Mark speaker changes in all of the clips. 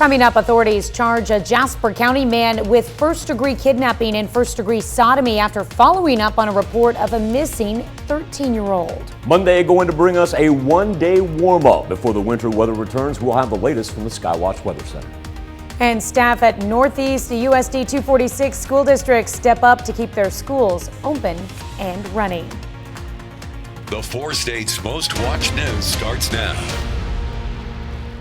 Speaker 1: Coming up, authorities charge a Jasper County man with first-degree kidnapping and first-degree sodomy after following up on a report of a missing 13-year-old.
Speaker 2: Monday going to bring us a one-day warm-up before the winter weather returns. We'll have the latest from the Skywatch Weather Center.
Speaker 1: And staff at Northeast USD 246 school districts step up to keep their schools open and running.
Speaker 3: The 4 states' most watched news starts now.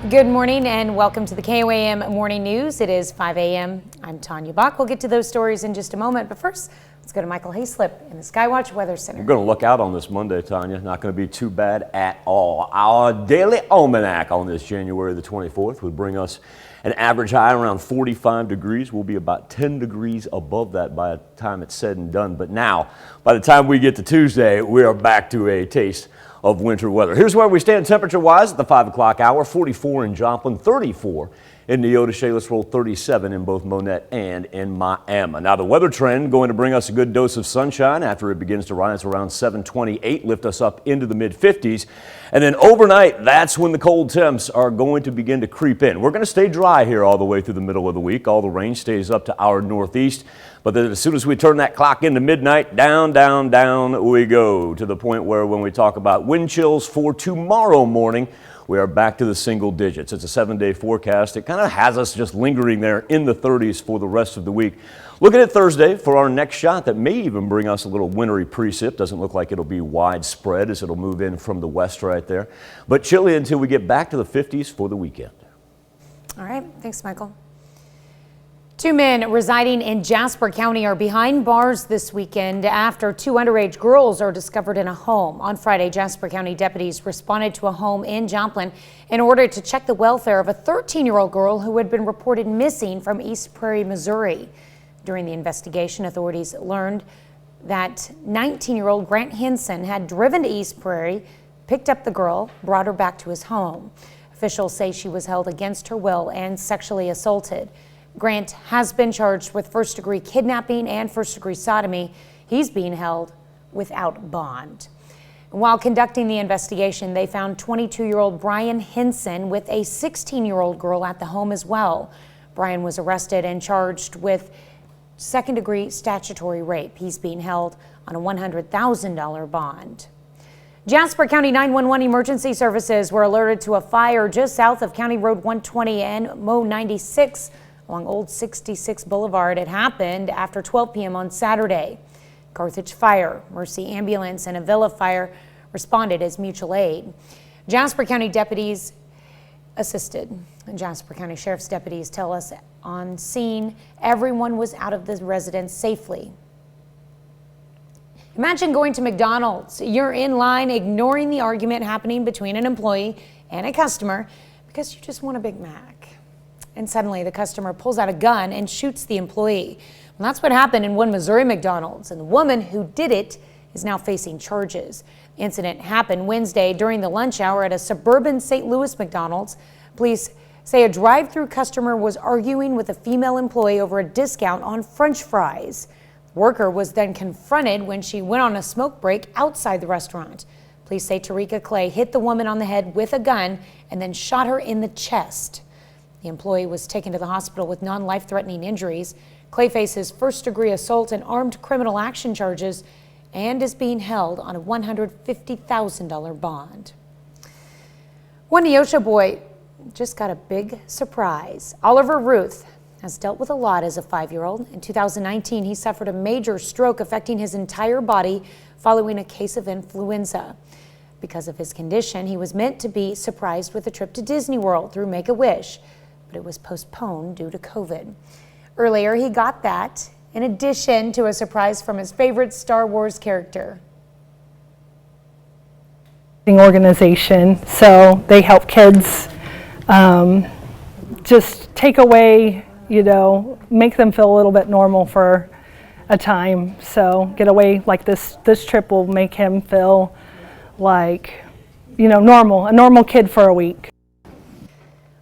Speaker 1: Good morning and welcome to the KOAM Morning News. It is 5 a.m. I'm Tanya Bach. We'll get to those stories in just a moment, but first, let's go to Michael Hayslip in the Skywatch Weather Center.
Speaker 2: We're going to look out on this Monday, Tanya. Not going to be too bad at all. Our daily almanac on this January the 24th would bring us an average high around 45 degrees. We'll be about 10 degrees above that by the time it's said and done. But now, by the time we get to Tuesday, we are back to a taste of winter weather. Here's where we stand temperature-wise at the 5 o'clock hour. 44 in Joplin, 34 in Neodesha, Shaler'sville, 37 in both Monette and in Miami. Now the weather trend going to bring us a good dose of sunshine after it begins to rise around 7:28, lift us up into the mid-50s. And then overnight, that's when the cold temps are going to begin to creep in. We're going to stay dry here all the way through the middle of the week. All the rain stays up to our northeast. But then as soon as we turn that clock into midnight, down, down, down we go to the point where when we talk about wind chills for tomorrow morning, we are back to the single digits. It's a 7-day forecast. It kind of has us just lingering there in the 30s for the rest of the week. Looking at Thursday for our next shot that may even bring us a little wintry precip. Doesn't look like it'll be widespread as it'll move in from the west right there. But chilly until we get back to the 50s for the weekend.
Speaker 1: All right. Thanks, Michael. 2 men residing in Jasper County are behind bars this weekend after 2 underage girls are discovered in a home. On Friday, Jasper County deputies responded to a home in Joplin in order to check the welfare of a 13-year-old girl who had been reported missing from East Prairie, Missouri. During the investigation, authorities learned that 19-year-old Grant Henson had driven to East Prairie, picked up the girl, brought her back to his home. Officials say she was held against her will and sexually assaulted. Grant has been charged with first-degree kidnapping and first-degree sodomy. He's being held without bond. While conducting the investigation, they found 22-year-old Brian Henson with a 16-year-old girl at the home as well. Brian was arrested and charged with second-degree statutory rape. He's being held on a $100,000 bond. Jasper County 911 emergency services were alerted to a fire just south of County Road 120 and Mo 96 along Old 66 Boulevard. It happened after 12 p.m. on Saturday. Carthage Fire, Mercy Ambulance, and Avila Fire responded as mutual aid. Jasper County deputies assisted. Jasper County Sheriff's deputies tell us on scene, everyone was out of the residence safely. Imagine going to McDonald's. You're in line ignoring the argument happening between an employee and a customer because you just want a Big Mac. And suddenly the customer pulls out a gun and shoots the employee. Well, that's what happened in one Missouri McDonald's, and the woman who did it is now facing charges. The incident happened Wednesday during the lunch hour at a suburban St. Louis McDonald's. Police say a drive-through customer was arguing with a female employee over a discount on French fries. The worker was then confronted when she went on a smoke break outside the restaurant. Police say Tarika Clay hit the woman on the head with a gun and then shot her in the chest. The employee was taken to the hospital with non-life-threatening injuries. Clay faces first-degree assault and armed criminal action charges and is being held on a $150,000 bond. One Neodesha boy just got a big surprise. Oliver Ruth has dealt with a lot as a 5-year-old. In 2019, he suffered a major stroke affecting his entire body following a case of influenza. Because of his condition, he was meant to be surprised with a trip to Disney World through Make-A-Wish, but it was postponed due to COVID. Earlier, he got that in addition to a surprise from his favorite Star Wars character.
Speaker 4: Organization, so they help kids just take away, make them feel a little bit normal for a time. So get away like this trip will make him feel like, normal, a normal kid for a week.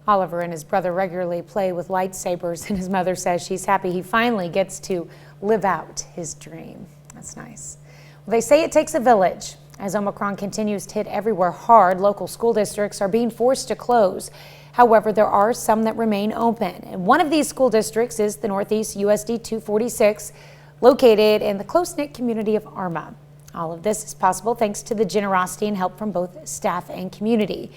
Speaker 1: Oliver and his brother regularly play with lightsabers, and his mother says she's happy he finally gets to live out his dream. That's nice. Well, they say it takes a village. As Omicron continues to hit everywhere hard, local school districts are being forced to close. However, there are some that remain open. And one of these school districts is the Northeast USD 246, located in the close-knit community of Arma. All of this is possible thanks to the generosity and help from both staff and community.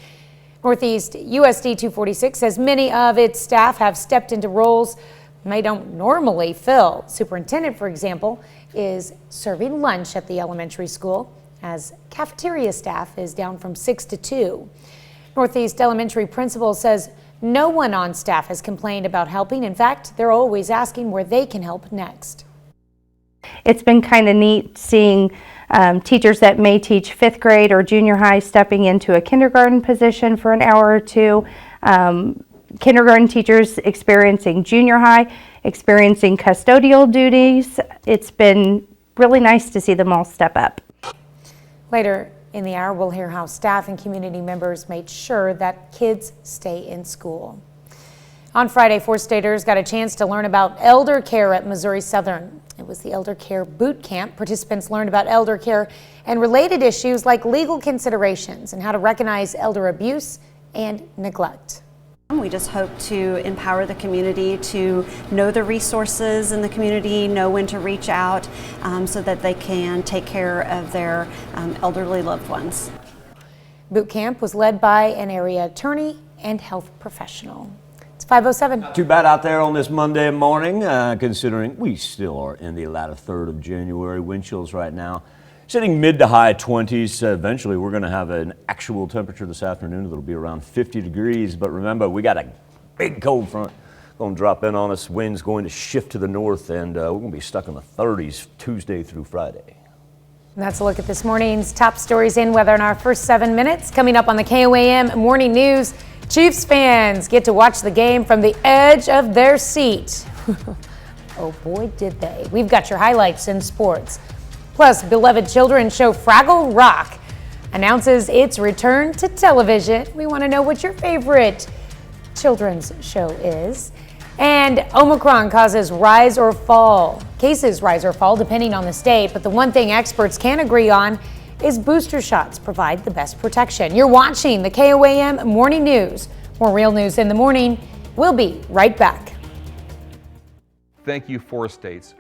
Speaker 1: Northeast USD 246 says many of its staff have stepped into roles they don't normally fill. Superintendent, for example, is serving lunch at the elementary school, as cafeteria staff is down from 6 to 2. Northeast Elementary principal says no one on staff has complained about helping. In fact, they're always asking where they can help next.
Speaker 5: It's been kind of neat seeing teachers that may teach 5th grade or junior high stepping into a kindergarten position for an hour or two. Kindergarten teachers experiencing junior high, experiencing custodial duties. It's been really nice to see them all step up.
Speaker 1: Later in the hour, we'll hear how staff and community members made sure that kids stay in school. On Friday, 4-staters got a chance to learn about elder care at Missouri Southern. It was the Elder Care Boot Camp. Participants learned about elder care and related issues like legal considerations and how to recognize elder abuse and neglect.
Speaker 6: We just hope to empower the community to know the resources in the community, know when to reach out so that they can take care of their elderly loved ones.
Speaker 1: Boot camp was led by an area attorney and health professional. It's 5:07.
Speaker 2: Not too bad out there on this Monday morning, considering we still are in the latter third of January. Wind chills right now sitting mid to high 20s. Eventually, we're going to have an actual temperature this afternoon that'll be around 50 degrees. But remember, we got a big cold front going to drop in on us. Winds going to shift to the north, and we're going to be stuck in the 30s Tuesday through Friday.
Speaker 1: And that's a look at this morning's top stories in weather in our first 7 minutes. Coming up on the KOAM Morning News, Chiefs fans get to watch the game from the edge of their seat. Oh boy, did they. We've got your highlights in sports. Plus, beloved children's show Fraggle Rock announces its return to television. We want to know what your favorite children's show is. And Omicron causes rise or fall. Cases rise or fall depending on the state, but the one thing experts can agree on is booster shots provide the best protection. You're watching the KOAM Morning News. More real news in the morning. We'll be right back.
Speaker 7: Thank you, 4 states.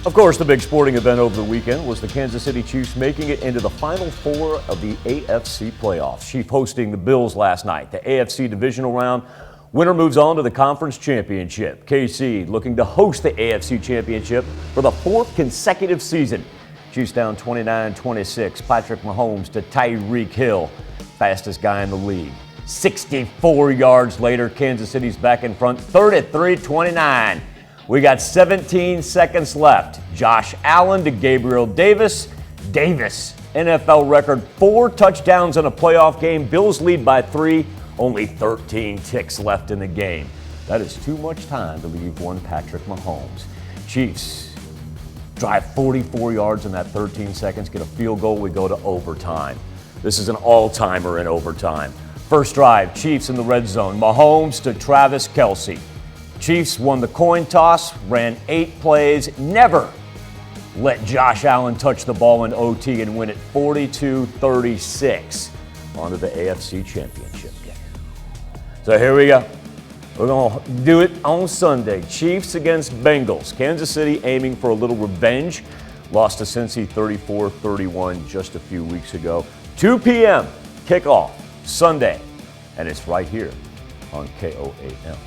Speaker 2: Of course, the big sporting event over the weekend was the Kansas City Chiefs making it into the Final Four of the AFC playoffs. Chief hosting the Bills last night. The AFC divisional round. Winner moves on to the conference championship. KC looking to host the AFC championship for the 4th consecutive season. Chiefs down 29-26. Patrick Mahomes to Tyreek Hill, fastest guy in the league. 64 yards later, Kansas City's back in front, 33-29. We got 17 seconds left. Josh Allen to Gabriel Davis. Davis, NFL record 4 touchdowns in a playoff game. Bills lead by 3. Only 13 ticks left in the game. That is too much time to leave one Patrick Mahomes. Chiefs drive 44 yards in that 13 seconds, get a field goal, we go to overtime. This is an all-timer in overtime. First drive, Chiefs in the red zone. Mahomes to Travis Kelce. Chiefs won the coin toss, ran 8 plays, never let Josh Allen touch the ball in OT and win it 42-36 onto the AFC Championship game. So here we go. We're going to do it on Sunday. Chiefs against Bengals. Kansas City aiming for a little revenge. Lost to Cincy 34-31 just a few weeks ago. 2 p.m. kickoff Sunday. And it's right here on KOAM.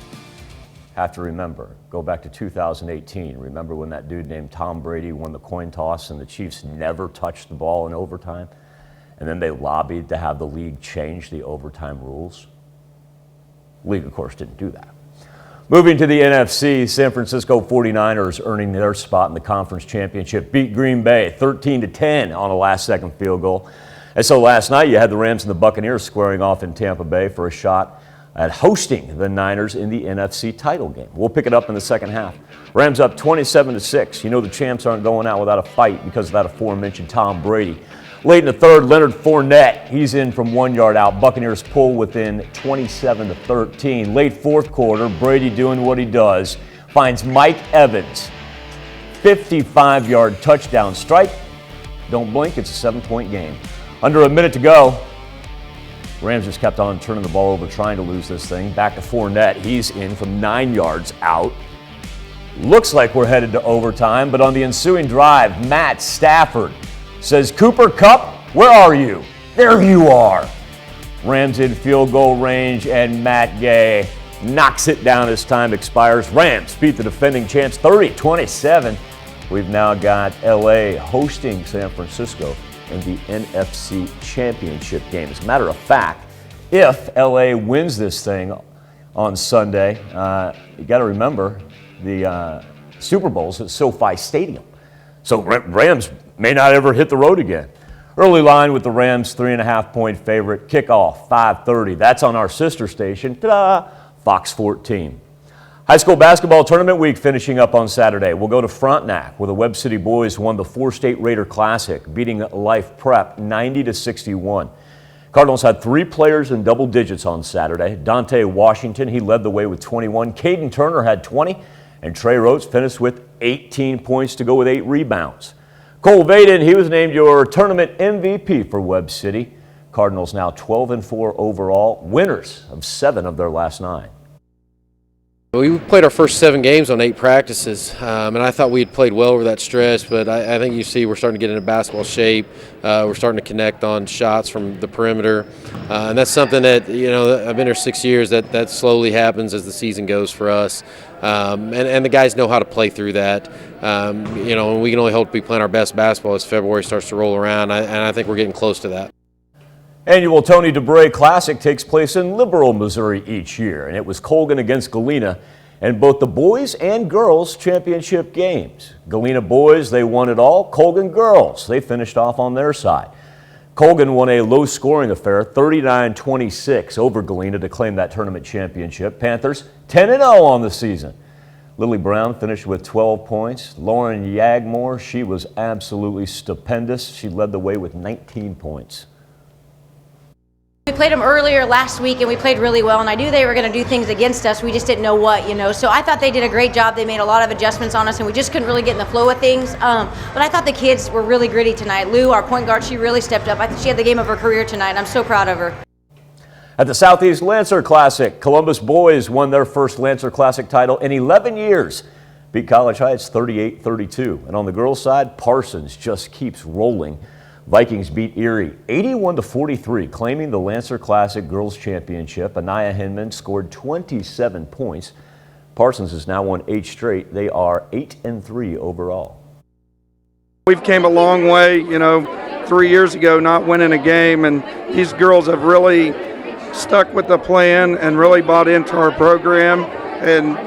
Speaker 2: Have to remember, go back to 2018. Remember when that dude named Tom Brady won the coin toss and the Chiefs never touched the ball in overtime? And then they lobbied to have the league change the overtime rules? League, of course, didn't do that. Moving to the NFC, San Francisco 49ers earning their spot in the conference championship. Beat Green Bay 13-10 on a last-second field goal. And so last night you had the Rams and the Buccaneers squaring off in Tampa Bay for a shot at hosting the Niners in the NFC title game. We'll pick it up in the second half. Rams up 27-6. You know the champs aren't going out without a fight because of that aforementioned Tom Brady. Late in the third, Leonard Fournette, he's in from 1 yard out. Buccaneers pull within 27-13. Late fourth quarter, Brady doing what he does, finds Mike Evans, 55-yard touchdown strike. Don't blink, it's a 7-point game. Under a minute to go, Rams just kept on turning the ball over, trying to lose this thing. Back to Fournette. He's in from 9 yards out. Looks like we're headed to overtime, but on the ensuing drive, Matt Stafford says, "Cooper Kupp, where are you?" There you are. Rams in field goal range, and Matt Gay knocks it down as time expires. Rams beat the defending champs 30-27. We've now got LA hosting San Francisco in the NFC Championship game. As a matter of fact, if LA wins this thing on Sunday, you got to remember the Super Bowl's at SoFi Stadium. So Rams may not ever hit the road again. Early line with the Rams, 3.5-point favorite. Kickoff, 5:30. That's on our sister station, ta-da, Fox 14. High school basketball tournament week finishing up on Saturday. We'll go to Frontenac, where the Webb City boys won the 4-state Raider Classic, beating Life Prep 90-61. Cardinals had 3 players in double digits on Saturday. Dante Washington, he led the way with 21. Caden Turner had 20, and Trey Rhodes finished with 18 points to go with 8 rebounds. Cole Vaden, he was named your tournament MVP for Webb City. Cardinals now 12-4 overall, winners of 7 of their last 9.
Speaker 8: We played our first 7 games on 8 practices, and I thought we had played well over that stretch, but I think you see we're starting to get into basketball shape. We're starting to connect on shots from the perimeter, and that's something that, I've been here 6 years, that slowly happens as the season goes for us, and the guys know how to play through that. And we can only hope to be playing our best basketball as February starts to roll around, and I think we're getting close to that.
Speaker 2: Annual Tony DeBray Classic takes place in Liberal, Missouri each year, and it was Colgan against Galena in both the boys and girls championship games. Galena boys, they won it all. Colgan girls, they finished off on their side. Colgan won a low-scoring affair, 39-26 over Galena to claim that tournament championship. Panthers 10-0 on the season. Lily Brown finished with 12 points. Lauren Yagmore, she was absolutely stupendous. She led the way with 19 points.
Speaker 9: We played them earlier last week and we played really well, and I knew they were going to do things against us. We just didn't know what, So I thought they did a great job. They made a lot of adjustments on us and we just couldn't really get in the flow of things. But I thought the kids were really gritty tonight. Lou, our point guard, she really stepped up. I think she had the game of her career tonight, and I'm so proud of her.
Speaker 2: At the Southeast Lancer Classic, Columbus boys won their first Lancer Classic title in 11 years. Beat College Heights 38-32. And on the girls' side, Parsons just keeps rolling. Vikings beat Erie 81-43, claiming the Lancer Classic Girls Championship. Anaya Hinman scored 27 points. Parsons has now won 8 straight. They are 8-3 overall.
Speaker 10: We've came a long way, 3 years ago not winning a game, and these girls have really stuck with the plan and really bought into our program and,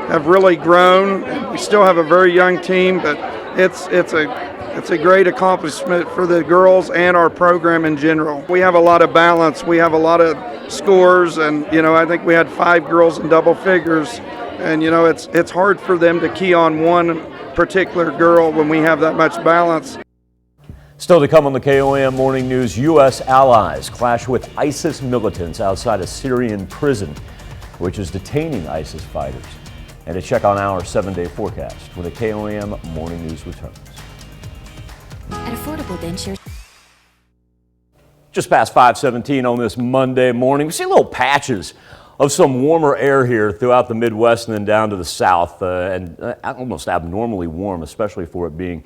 Speaker 10: have really grown. We still have a very young team, but it's a great accomplishment for the girls and our program in general. We have a lot of balance. We have a lot of scores, and I think we had 5 girls in double figures, and it's hard for them to key on one particular girl when we have that much balance.
Speaker 2: Still to come on the KOAM Morning News, U.S. allies clash with ISIS militants outside a Syrian prison, which is detaining ISIS fighters. And a check on our 7-day forecast when the KOAM Morning News returns.
Speaker 11: At Affordable Dentures.
Speaker 2: Just past 5:17 on this Monday morning, we see little patches of some warmer air here throughout the Midwest and then down to the south, and almost abnormally warm, especially for it being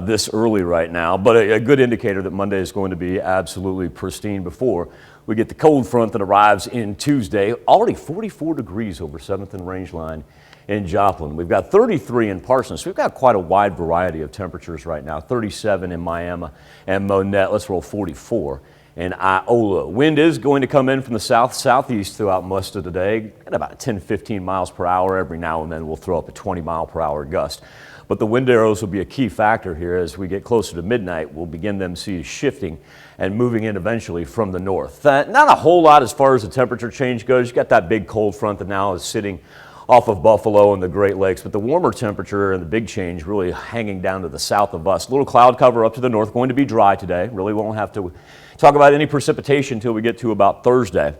Speaker 2: this early right now. But a good indicator that Monday is going to be absolutely pristine before we get the cold front that arrives in Tuesday. Already 44 degrees over 7th and Rangeline in Joplin. We've got 33 in Parsons. We've got quite a wide variety of temperatures right now. 37 in Miami and Monette. Let's roll 44 in Iola. Wind is going to come in from the southeast throughout most of the day at about 10-15 miles per hour. Every now and then we'll throw up a 20-mile-per-hour gust. But the wind arrows will be a key factor here. As we get closer to midnight, we'll begin them see shifting and moving in eventually from the north. Not a whole lot as far as the temperature change goes. You got that big cold front that now is sitting off of Buffalo and the Great Lakes, but the warmer temperature and the big change really hanging down to the south of us. A little cloud cover up to the north, going to be dry today. Really won't have to talk about any precipitation until we get to about Thursday.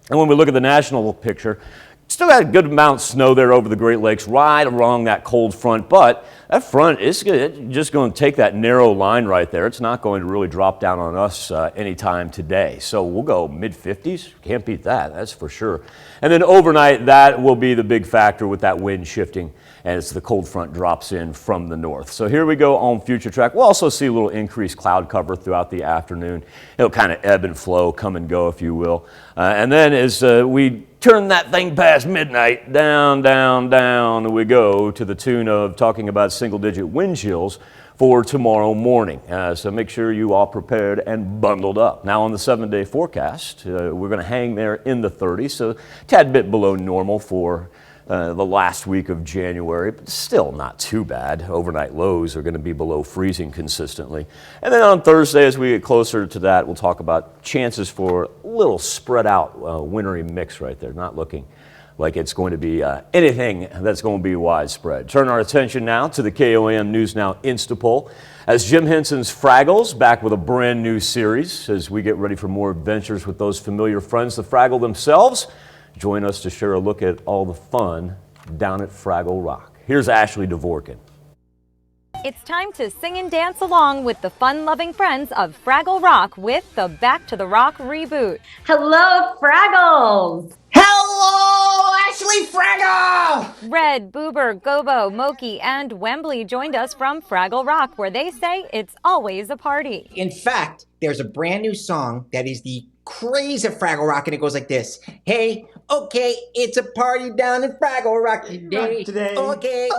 Speaker 2: And when we look at the national picture, Still got a good amount of snow there over the Great Lakes, right along that cold front, but that front is just going to take that narrow line right there. It's not going to really drop down on us anytime today. So we'll go mid-50s. Can't beat that, that's for sure. And then overnight, that will be the big factor with that wind shifting as the cold front drops in from the north. So here we go on future track. We'll also see a little increased cloud cover throughout the afternoon. It'll kind of ebb and flow, come and go, if you will. And then as we turn that thing past midnight, down we go to the tune of talking about single-digit wind chills for tomorrow morning. So make sure you are prepared and bundled up. Now on the 7-day forecast, we're going to hang there in the 30s, so a tad bit below normal for the last week of January, but still not too bad. Overnight lows are going to be below freezing consistently. And then on Thursday, as we get closer to that, we'll talk about chances for a little spread out wintry mix right there. Not looking like it's going to be anything that's going to be widespread. Turn our attention now to the KOAM News Now Instapoll. As Jim Henson's Fraggles back with a brand new series as we get ready for more adventures with those familiar friends, the Fraggle themselves. Join us to share a look at all the fun down at Fraggle Rock. Here's Ashley Dvorkin.
Speaker 12: It's time to sing and dance along with the fun-loving friends of Fraggle Rock with the Back to the Rock reboot.
Speaker 13: Hello, Fraggles! Hello, Ashley Fraggle!
Speaker 12: Red, Boober, Gobo, Moki, and Wembley joined us from Fraggle Rock, where they say it's always a party.
Speaker 13: In fact, there's a brand new song that is the craze of Fraggle Rock, and it goes like this. Hey, okay, it's a party down in Fraggle Rock today. Okay,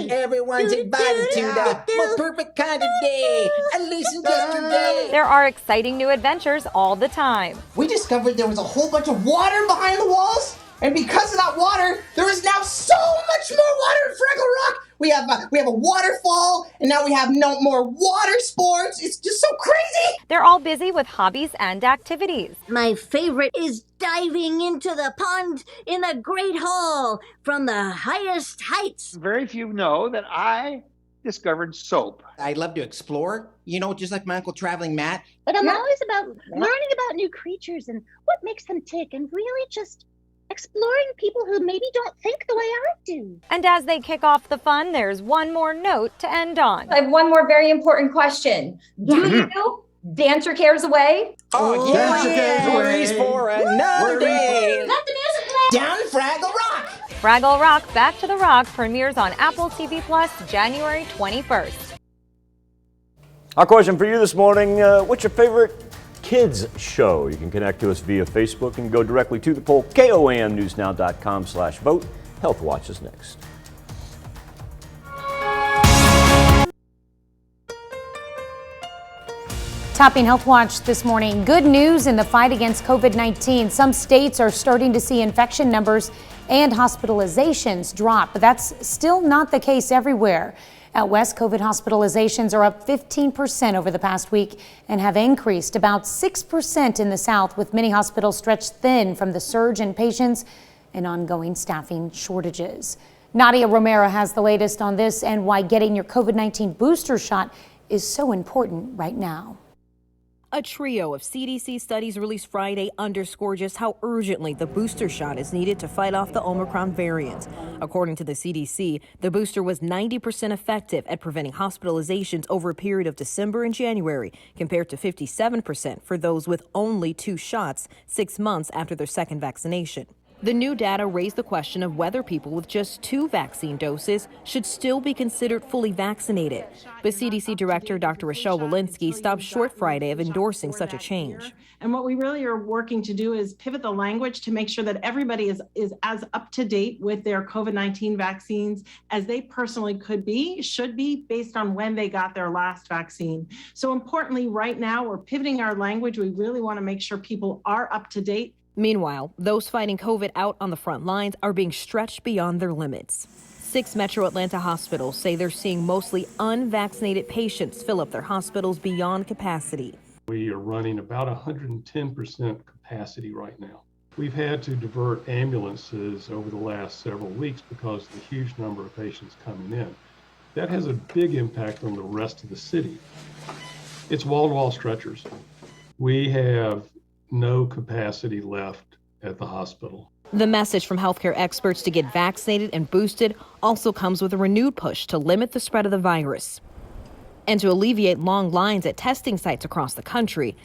Speaker 13: everyone's invited to the most perfect kind of day, at least in yesterday.
Speaker 12: There are exciting new adventures all the time.
Speaker 13: We discovered there was a whole bunch of water behind the walls, and because of that water, there is now so much more water in Fraggle Rock. We have a waterfall, and now we have no more water sports. It's just so crazy.
Speaker 12: They're all busy with hobbies and activities.
Speaker 14: My favorite is diving into the pond in the Great Hall from the highest heights.
Speaker 15: Very few know that I discovered soap.
Speaker 13: I love to explore, just like my Uncle Traveling Matt.
Speaker 14: But I'm always about learning about new creatures and what makes them tick, and really just exploring people who maybe don't think the way I do.
Speaker 12: And as they kick off the fun, there's one more note to end on.
Speaker 16: I have one more very important question. Do you dance your cares away?
Speaker 13: Oh,
Speaker 15: dance your cares away.
Speaker 13: For another day. Let the music play. Down Fraggle Rock.
Speaker 12: Fraggle Rock Back to the Rock premieres on Apple TV Plus January 21st.
Speaker 2: Our question for you this morning, what's your favorite kids show? You can connect to us via Facebook and go directly to the poll, KOAMnewsnow.com/vote. Health Watch is next.
Speaker 1: Topping Health Watch this morning, good news in the fight against COVID-19. Some states are starting to see infection numbers and hospitalizations drop, but that's still not the case everywhere. Out west, COVID hospitalizations are up 15% over the past week and have increased about 6% in the south, with many hospitals stretched thin from the surge in patients and ongoing staffing shortages. Nadia Romero has the latest on this and why getting your COVID-19 booster shot is so important right now.
Speaker 17: A trio of CDC studies released Friday underscore just how urgently the booster shot is needed to fight off the Omicron variant. According to the CDC, the booster was 90% effective at preventing hospitalizations over a period of December and January, compared to 57% for those with only 2 shots 6 months after their second vaccination. The new data raised the question of whether people with just 2 vaccine doses should still be considered fully vaccinated. But CDC Director Dr. Rochelle Walensky stopped short Friday of endorsing such a change.
Speaker 18: And what we really are working to do is pivot the language to make sure that everybody is as up to date with their COVID-19 vaccines as they personally should be based on when they got their last vaccine. So importantly, right now, we're pivoting our language. We really want to make sure people are up to date.
Speaker 17: Meanwhile, those fighting COVID out on the front lines are being stretched beyond their limits. 6 Metro Atlanta hospitals say they're seeing mostly unvaccinated patients fill up their hospitals beyond capacity.
Speaker 19: We are running about 110% capacity right now. We've had to divert ambulances over the last several weeks because of the huge number of patients coming in. That has a big impact on the rest of the city. It's wall-to-wall stretchers. We have no capacity left at the hospital.
Speaker 17: The message from healthcare experts to get vaccinated and boosted also comes with a renewed push to limit the spread of the virus and to alleviate long lines at testing sites across the country.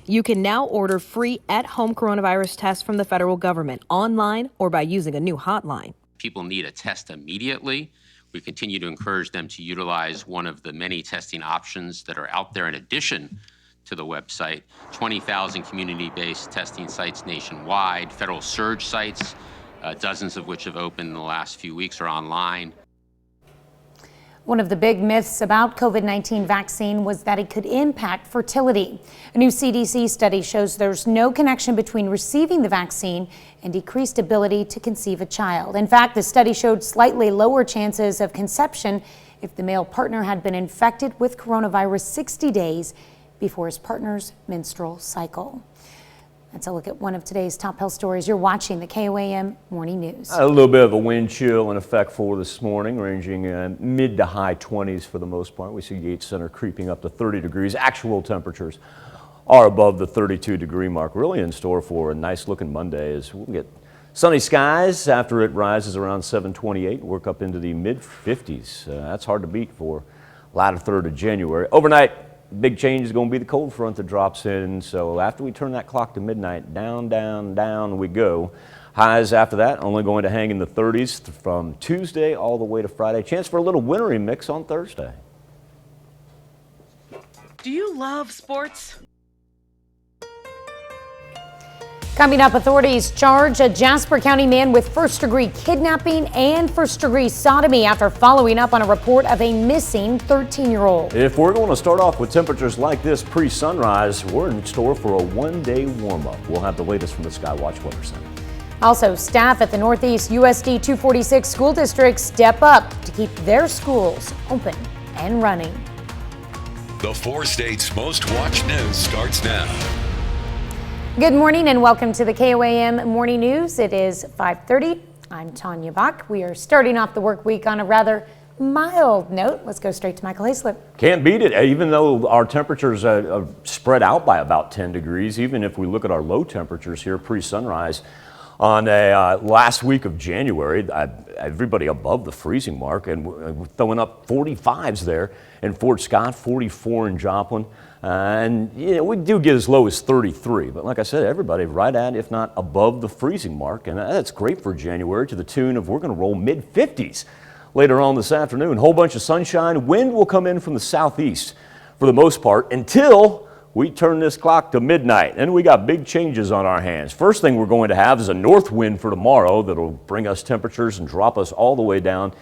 Speaker 17: You can now order free at-home coronavirus tests from the federal government online or by using a new hotline.
Speaker 20: People need a test immediately. We continue to encourage them to utilize one of the many testing options that are out there in addition to the website. 20,000 community-based testing sites nationwide, federal surge sites, dozens of which have opened in the last few weeks, are online.
Speaker 1: One of the big myths about COVID-19 vaccine was that it could impact fertility. A new CDC study shows there's no connection between receiving the vaccine and decreased ability to conceive a child. In fact, the study showed slightly lower chances of conception if the male partner had been infected with coronavirus 60 days before his partner's menstrual cycle. That's a look at one of today's top health stories. You're watching the KOAM Morning News.
Speaker 2: A little bit of a wind chill in effect for this morning, ranging in mid to high 20s for the most part. We see Yates Center creeping up to 30 degrees. Actual temperatures are above the 32-degree mark. Really in store for a nice-looking Monday as we'll get sunny skies after it rises around 7:28. Work up into the mid-50s. That's hard to beat for latter third of January. Overnight, big change is going to be the cold front that drops in. So after we turn that clock to midnight, down, down, down we go. Highs after that only going to hang in the 30s from Tuesday all the way to Friday. Chance for a little wintry mix on Thursday.
Speaker 21: Do you love sports?
Speaker 1: Coming up, authorities charge a Jasper County man with first-degree kidnapping and first-degree sodomy after following up on a report of a missing 13-year-old.
Speaker 2: If we're going to start off with temperatures like this pre-sunrise, we're in store for a one-day warm-up. We'll have the latest from the Skywatch Weather Center.
Speaker 1: Also, staff at the Northeast USD 246 school districts step up to keep their schools open and running.
Speaker 3: The 4 states' most watched news starts now.
Speaker 1: Good morning and welcome to the KOAM Morning News. It is 5:30. I'm Tanya Bach. We are starting off the work week on a rather mild note. Let's go straight to Michael Hayslip.
Speaker 2: Can't beat it. Even though our temperatures are spread out by about 10 degrees, even if we look at our low temperatures here pre-sunrise on a last week of January, everybody above the freezing mark, and we're throwing up 45s there in Fort Scott, 44 in Joplin. And you know, we do get as low as 33, but like I said, everybody right at, if not above the freezing mark, and that's great for January to the tune of we're going to roll mid-50s later on this afternoon. Whole bunch of sunshine. Wind will come in from the southeast for the most part until we turn this clock to midnight. And we got big changes on our hands. First thing we're going to have is a north wind for tomorrow that'll bring us temperatures and drop us all the way down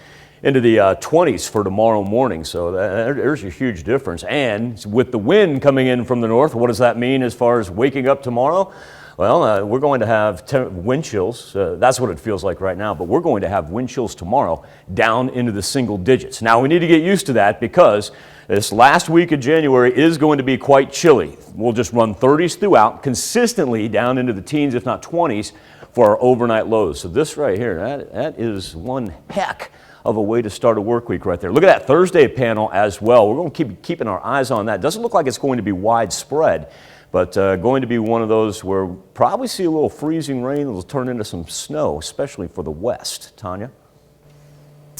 Speaker 2: into the 20s for tomorrow morning. So there's a huge difference. And with the wind coming in from the north, what does that mean as far as waking up tomorrow? Well, we're going to have wind chills. That's what it feels like right now. But we're going to have wind chills tomorrow down into the single digits. Now, we need to get used to that because this last week of January is going to be quite chilly. We'll just run 30s throughout, consistently down into the teens, if not 20s, for our overnight lows. So this right here, that is one heck of a way to start a work week right there. Look at that Thursday panel as well. We're going to keep keeping our eyes on that. Doesn't look like it's going to be widespread, but going to be one of those where we'll probably see a little freezing rain that will turn into some snow, especially for the west. Tanya?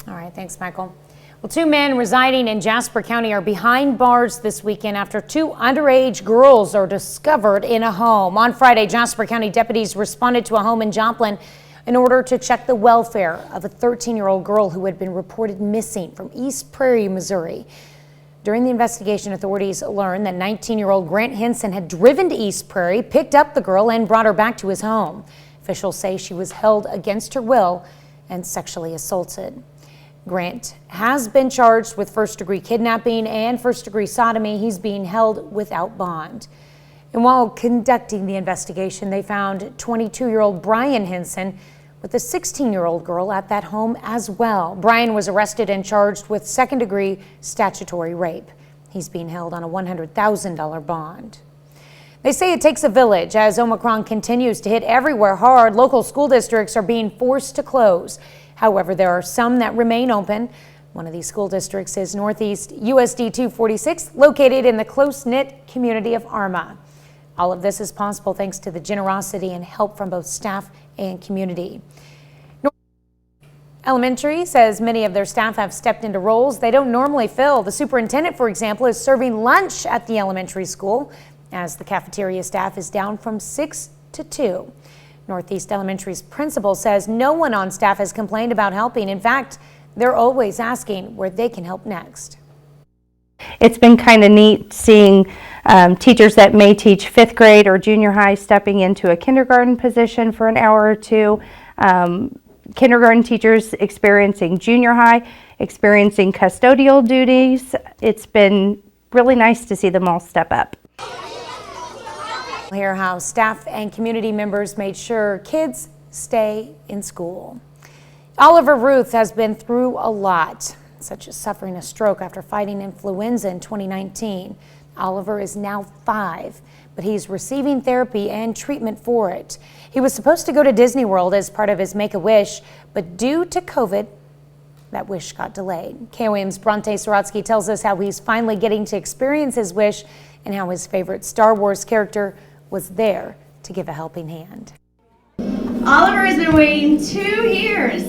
Speaker 1: All right, thanks, Michael. Well, 2 men residing in Jasper County are behind bars this weekend after 2 underage girls are discovered in a home. On Friday, Jasper County deputies responded to a home in Joplin in order to check the welfare of a 13-year-old girl who had been reported missing from East Prairie, Missouri. During the investigation, authorities learned that 19-year-old Grant Henson had driven to East Prairie, picked up the girl, and brought her back to his home. Officials say she was held against her will and sexually assaulted. Grant has been charged with first-degree kidnapping and first-degree sodomy. He's being held without bond. And while conducting the investigation, they found 22-year-old Brian Henson with a 16-year-old girl at that home as well. Brian was arrested and charged with second-degree statutory rape. He's being held on a $100,000 bond. They say it takes a village as Omicron continues to hit everywhere hard. Local school districts are being forced to close. However, there are some that remain open. One of these school districts is Northeast USD 246, located in the close-knit community of Arma. All of this is possible thanks to the generosity and help from both staff and community. Elementary says many of their staff have stepped into roles they don't normally fill. The superintendent, for example, is serving lunch at the elementary school as the cafeteria staff is down from 6 to 2. Northeast Elementary's principal says no one on staff has complained about helping. In fact, they're always asking where they can help next.
Speaker 5: It's been kind of neat seeing teachers that may teach 5th grade or junior high stepping into a kindergarten position for an hour or two. Kindergarten teachers experiencing junior high, experiencing custodial duties. It's been really nice to see them all step up.
Speaker 1: We'll hear how staff and community members made sure kids stay in school. Oliver Ruth has been through a lot, such as suffering a stroke after fighting influenza in 2019. Oliver is now 5, but he's receiving therapy and treatment for it. He was supposed to go to Disney World as part of his Make-A-Wish, but due to COVID, that wish got delayed. KOAM's Bronte Sorotsky tells us how he's finally getting to experience his wish and how his favorite Star Wars character was there to give a helping hand.
Speaker 4: Oliver has been waiting 2 years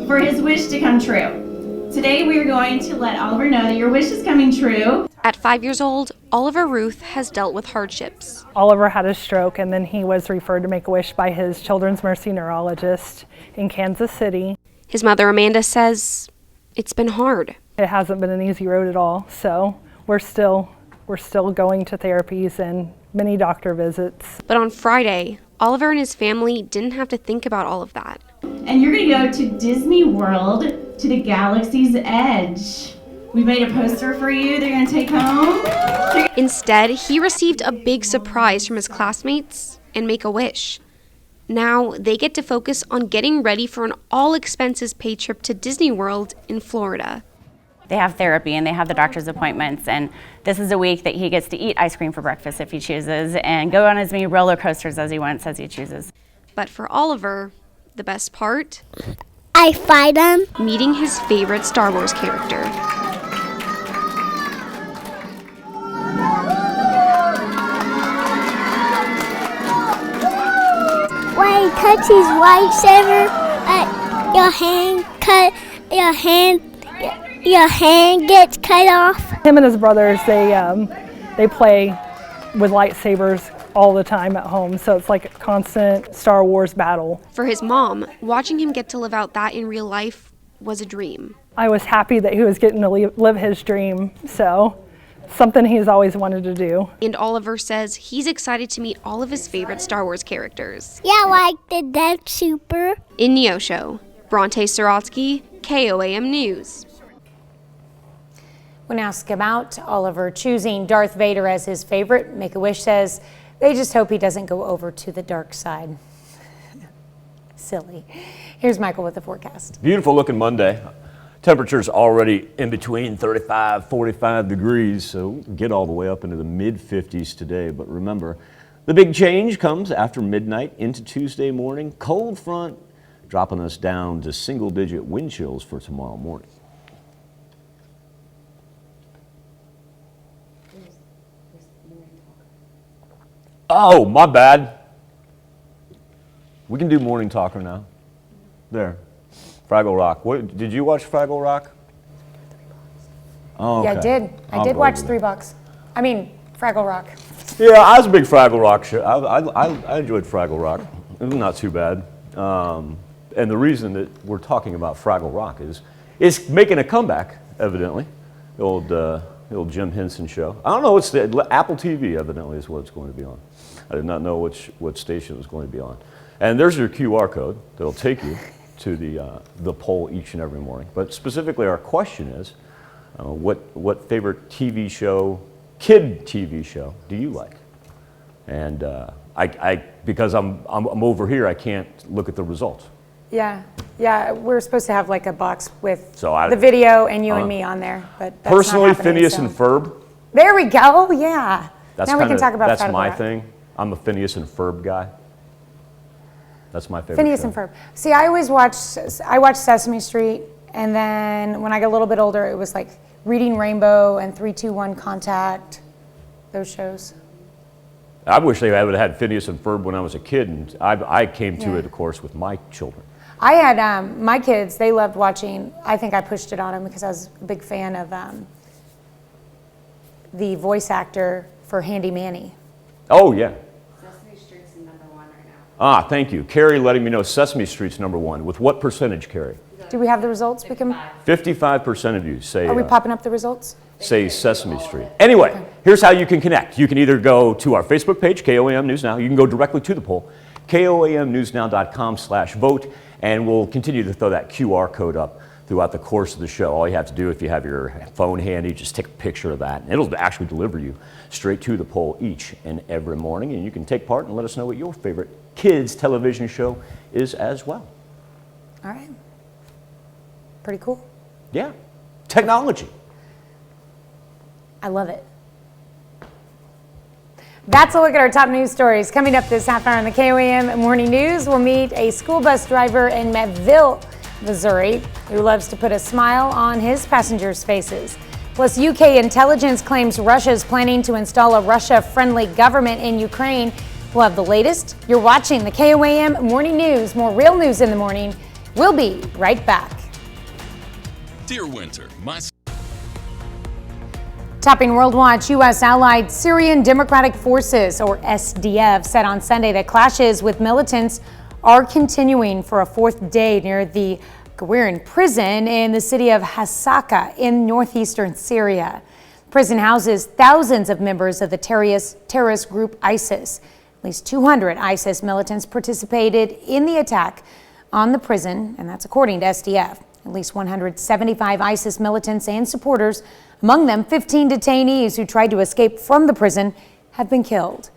Speaker 4: for his wish to come true. Today we are going to let Oliver know that your wish is coming true.
Speaker 22: At 5 years old, Oliver Ruth has dealt with hardships.
Speaker 23: Oliver had a stroke and then he was referred to Make-A-Wish by his Children's Mercy neurologist in Kansas City.
Speaker 22: His mother Amanda says it's been hard.
Speaker 23: It hasn't been an easy road at all, so we're still going to therapies and many doctor visits.
Speaker 22: But on Friday, Oliver and his family didn't have to think about all of that.
Speaker 4: And you're going to go to Disney World to the Galaxy's Edge. We made a poster for you that you're going to take home.
Speaker 22: Instead, he received a big surprise from his classmates and Make-A-Wish. Now they get to focus on getting ready for an all-expenses-paid trip to Disney World in Florida.
Speaker 24: They have therapy and they have the doctor's appointments, and this is a week that he gets to eat ice cream for breakfast if he chooses and go on as many roller coasters as he wants, as he chooses.
Speaker 22: But for Oliver, the best part?
Speaker 25: I fight him.
Speaker 22: Meeting his favorite Star Wars character.
Speaker 25: When you touch his lightsaber, your hand gets cut off.
Speaker 23: Him and his brothers, they play with lightsabers all the time at home, so it's like a constant Star Wars battle.
Speaker 22: For his mom, watching him get to live out that in real life was a dream.
Speaker 23: I was happy that he was getting to live his dream, so something he's always wanted to do.
Speaker 22: And Oliver says he's excited to meet all of his favorite Star Wars characters.
Speaker 25: Yeah, like the Death Trooper.
Speaker 22: In Neosho, Bronte Sorotsky, KOAM News.
Speaker 1: When asked about Oliver choosing Darth Vader as his favorite, Make-A-Wish says they just hope he doesn't go over to the dark side. Silly. Here's Michael with the forecast.
Speaker 2: Beautiful looking Monday. Temperatures already in between 35, 45 degrees, so get all the way up into the mid-50s today. But remember, the big change comes after midnight into Tuesday morning. Cold front dropping us down to single-digit wind chills for tomorrow morning. Oh, my bad. We can do Morning Talker now. There. Fraggle Rock. What, did you watch Fraggle Rock? Oh, okay.
Speaker 1: Yeah, I did. I did watch Fraggle Rock.
Speaker 2: Yeah, I was a big Fraggle Rock show. I enjoyed Fraggle Rock. It was not too bad. And the reason that we're talking about Fraggle Rock is it's making a comeback, evidently. The old Jim Henson show. I don't know what's the Apple TV evidently is what it's going to be on. I did not know what station it was going to be on. And there's your QR code that'll take you to the poll each and every morning. But specifically, our question is, what favorite TV show, kid TV show, do you like? And because I'm over here, I can't look at the results.
Speaker 1: Yeah, we're supposed to have like a box with
Speaker 2: the
Speaker 1: video and you and me on there, but that's
Speaker 2: personally,
Speaker 1: not happening,
Speaker 2: Phineas and Ferb.
Speaker 1: There we go. Yeah. Now we can talk about
Speaker 2: that's my
Speaker 1: Rock.
Speaker 2: thing. I'm a Phineas and Ferb guy. That's my favorite.
Speaker 1: Phineas
Speaker 2: show.
Speaker 1: and Ferb. See, I watched Sesame Street, and then when I got a little bit older, it was like Reading Rainbow and 3, 2, 1 Contact. Those shows.
Speaker 2: I wish they would have had Phineas and Ferb when I was a kid, and I came to it, of course, with my children.
Speaker 1: I had my kids, they loved watching, I think I pushed it on them because I was a big fan of the voice actor for Handy Manny.
Speaker 2: Oh, yeah. Sesame Street's #1 right now. Thank you. Carrie letting me know Sesame Street's #1. With what percentage, Carrie?
Speaker 1: Do we have the results?
Speaker 2: 55% of you say.
Speaker 1: Are we popping up the results?
Speaker 2: Say Sesame Street. Anyway, here's how you can connect. You can either go to our Facebook page, KOAM News Now. You can go directly to the poll, koamnewsnow.com/vote, and we'll continue to throw that QR code up throughout the course of the show. All you have to do, if you have your phone handy, just take a picture of that, and it'll actually deliver you straight to the poll each and every morning, and you can take part and let us know what your favorite kids television show is as well.
Speaker 1: All right. Pretty cool.
Speaker 2: Yeah. Technology.
Speaker 1: I love it. That's a look at our top news stories. Coming up this half hour in the KOAM Morning News, we'll meet a school bus driver in Metville, Missouri, who loves to put a smile on his passengers' faces. Plus, UK intelligence claims Russia is planning to install a Russia-friendly government in Ukraine. We'll have the latest. You're watching the KOAM Morning News. More real news in the morning. We'll be right back.
Speaker 3: Dear Winter, my...
Speaker 1: Topping World Watch, U.S. allied Syrian Democratic Forces, or SDF, said on Sunday that clashes with militants are continuing for a fourth day near the Gwirin prison in the city of Hasaka in northeastern Syria. The prison houses thousands of members of the terrorist group ISIS. At least 200 ISIS militants participated in the attack on the prison, and that's according to SDF. At least 175 ISIS militants and supporters, among them 15 detainees who tried to escape from the prison, have been killed.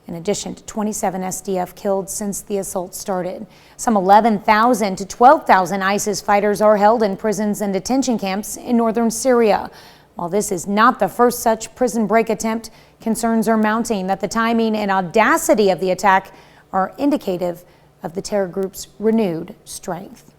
Speaker 1: In addition to 27 SDF killed since the assault started. Some 11,000 to 12,000 ISIS fighters are held in prisons and detention camps in northern Syria. While this is not the first such prison break attempt, concerns are mounting that the timing and audacity of the attack are indicative of the terror group's renewed strength.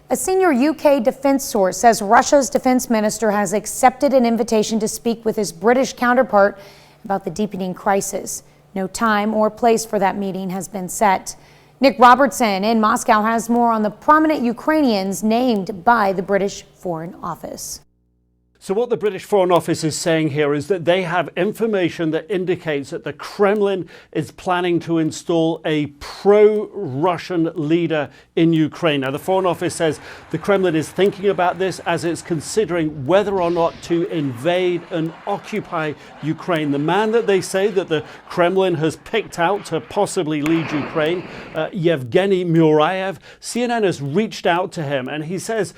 Speaker 1: A senior UK defense source says Russia's defense minister has accepted an invitation to speak with his British counterpart about the deepening crisis. No time or place for that meeting has been set. Nick Robertson in Moscow has more on the prominent Ukrainians named by the British Foreign Office.
Speaker 6: So what the British Foreign Office is saying here is that they have information that indicates that the Kremlin is planning to install a pro-Russian leader in Ukraine. Now, the Foreign Office says the Kremlin is thinking about this as it's considering whether or not to invade and occupy Ukraine. The man that they say that the Kremlin has picked out to possibly lead Ukraine, Yevgeny Murayev, CNN has reached out to him and he says,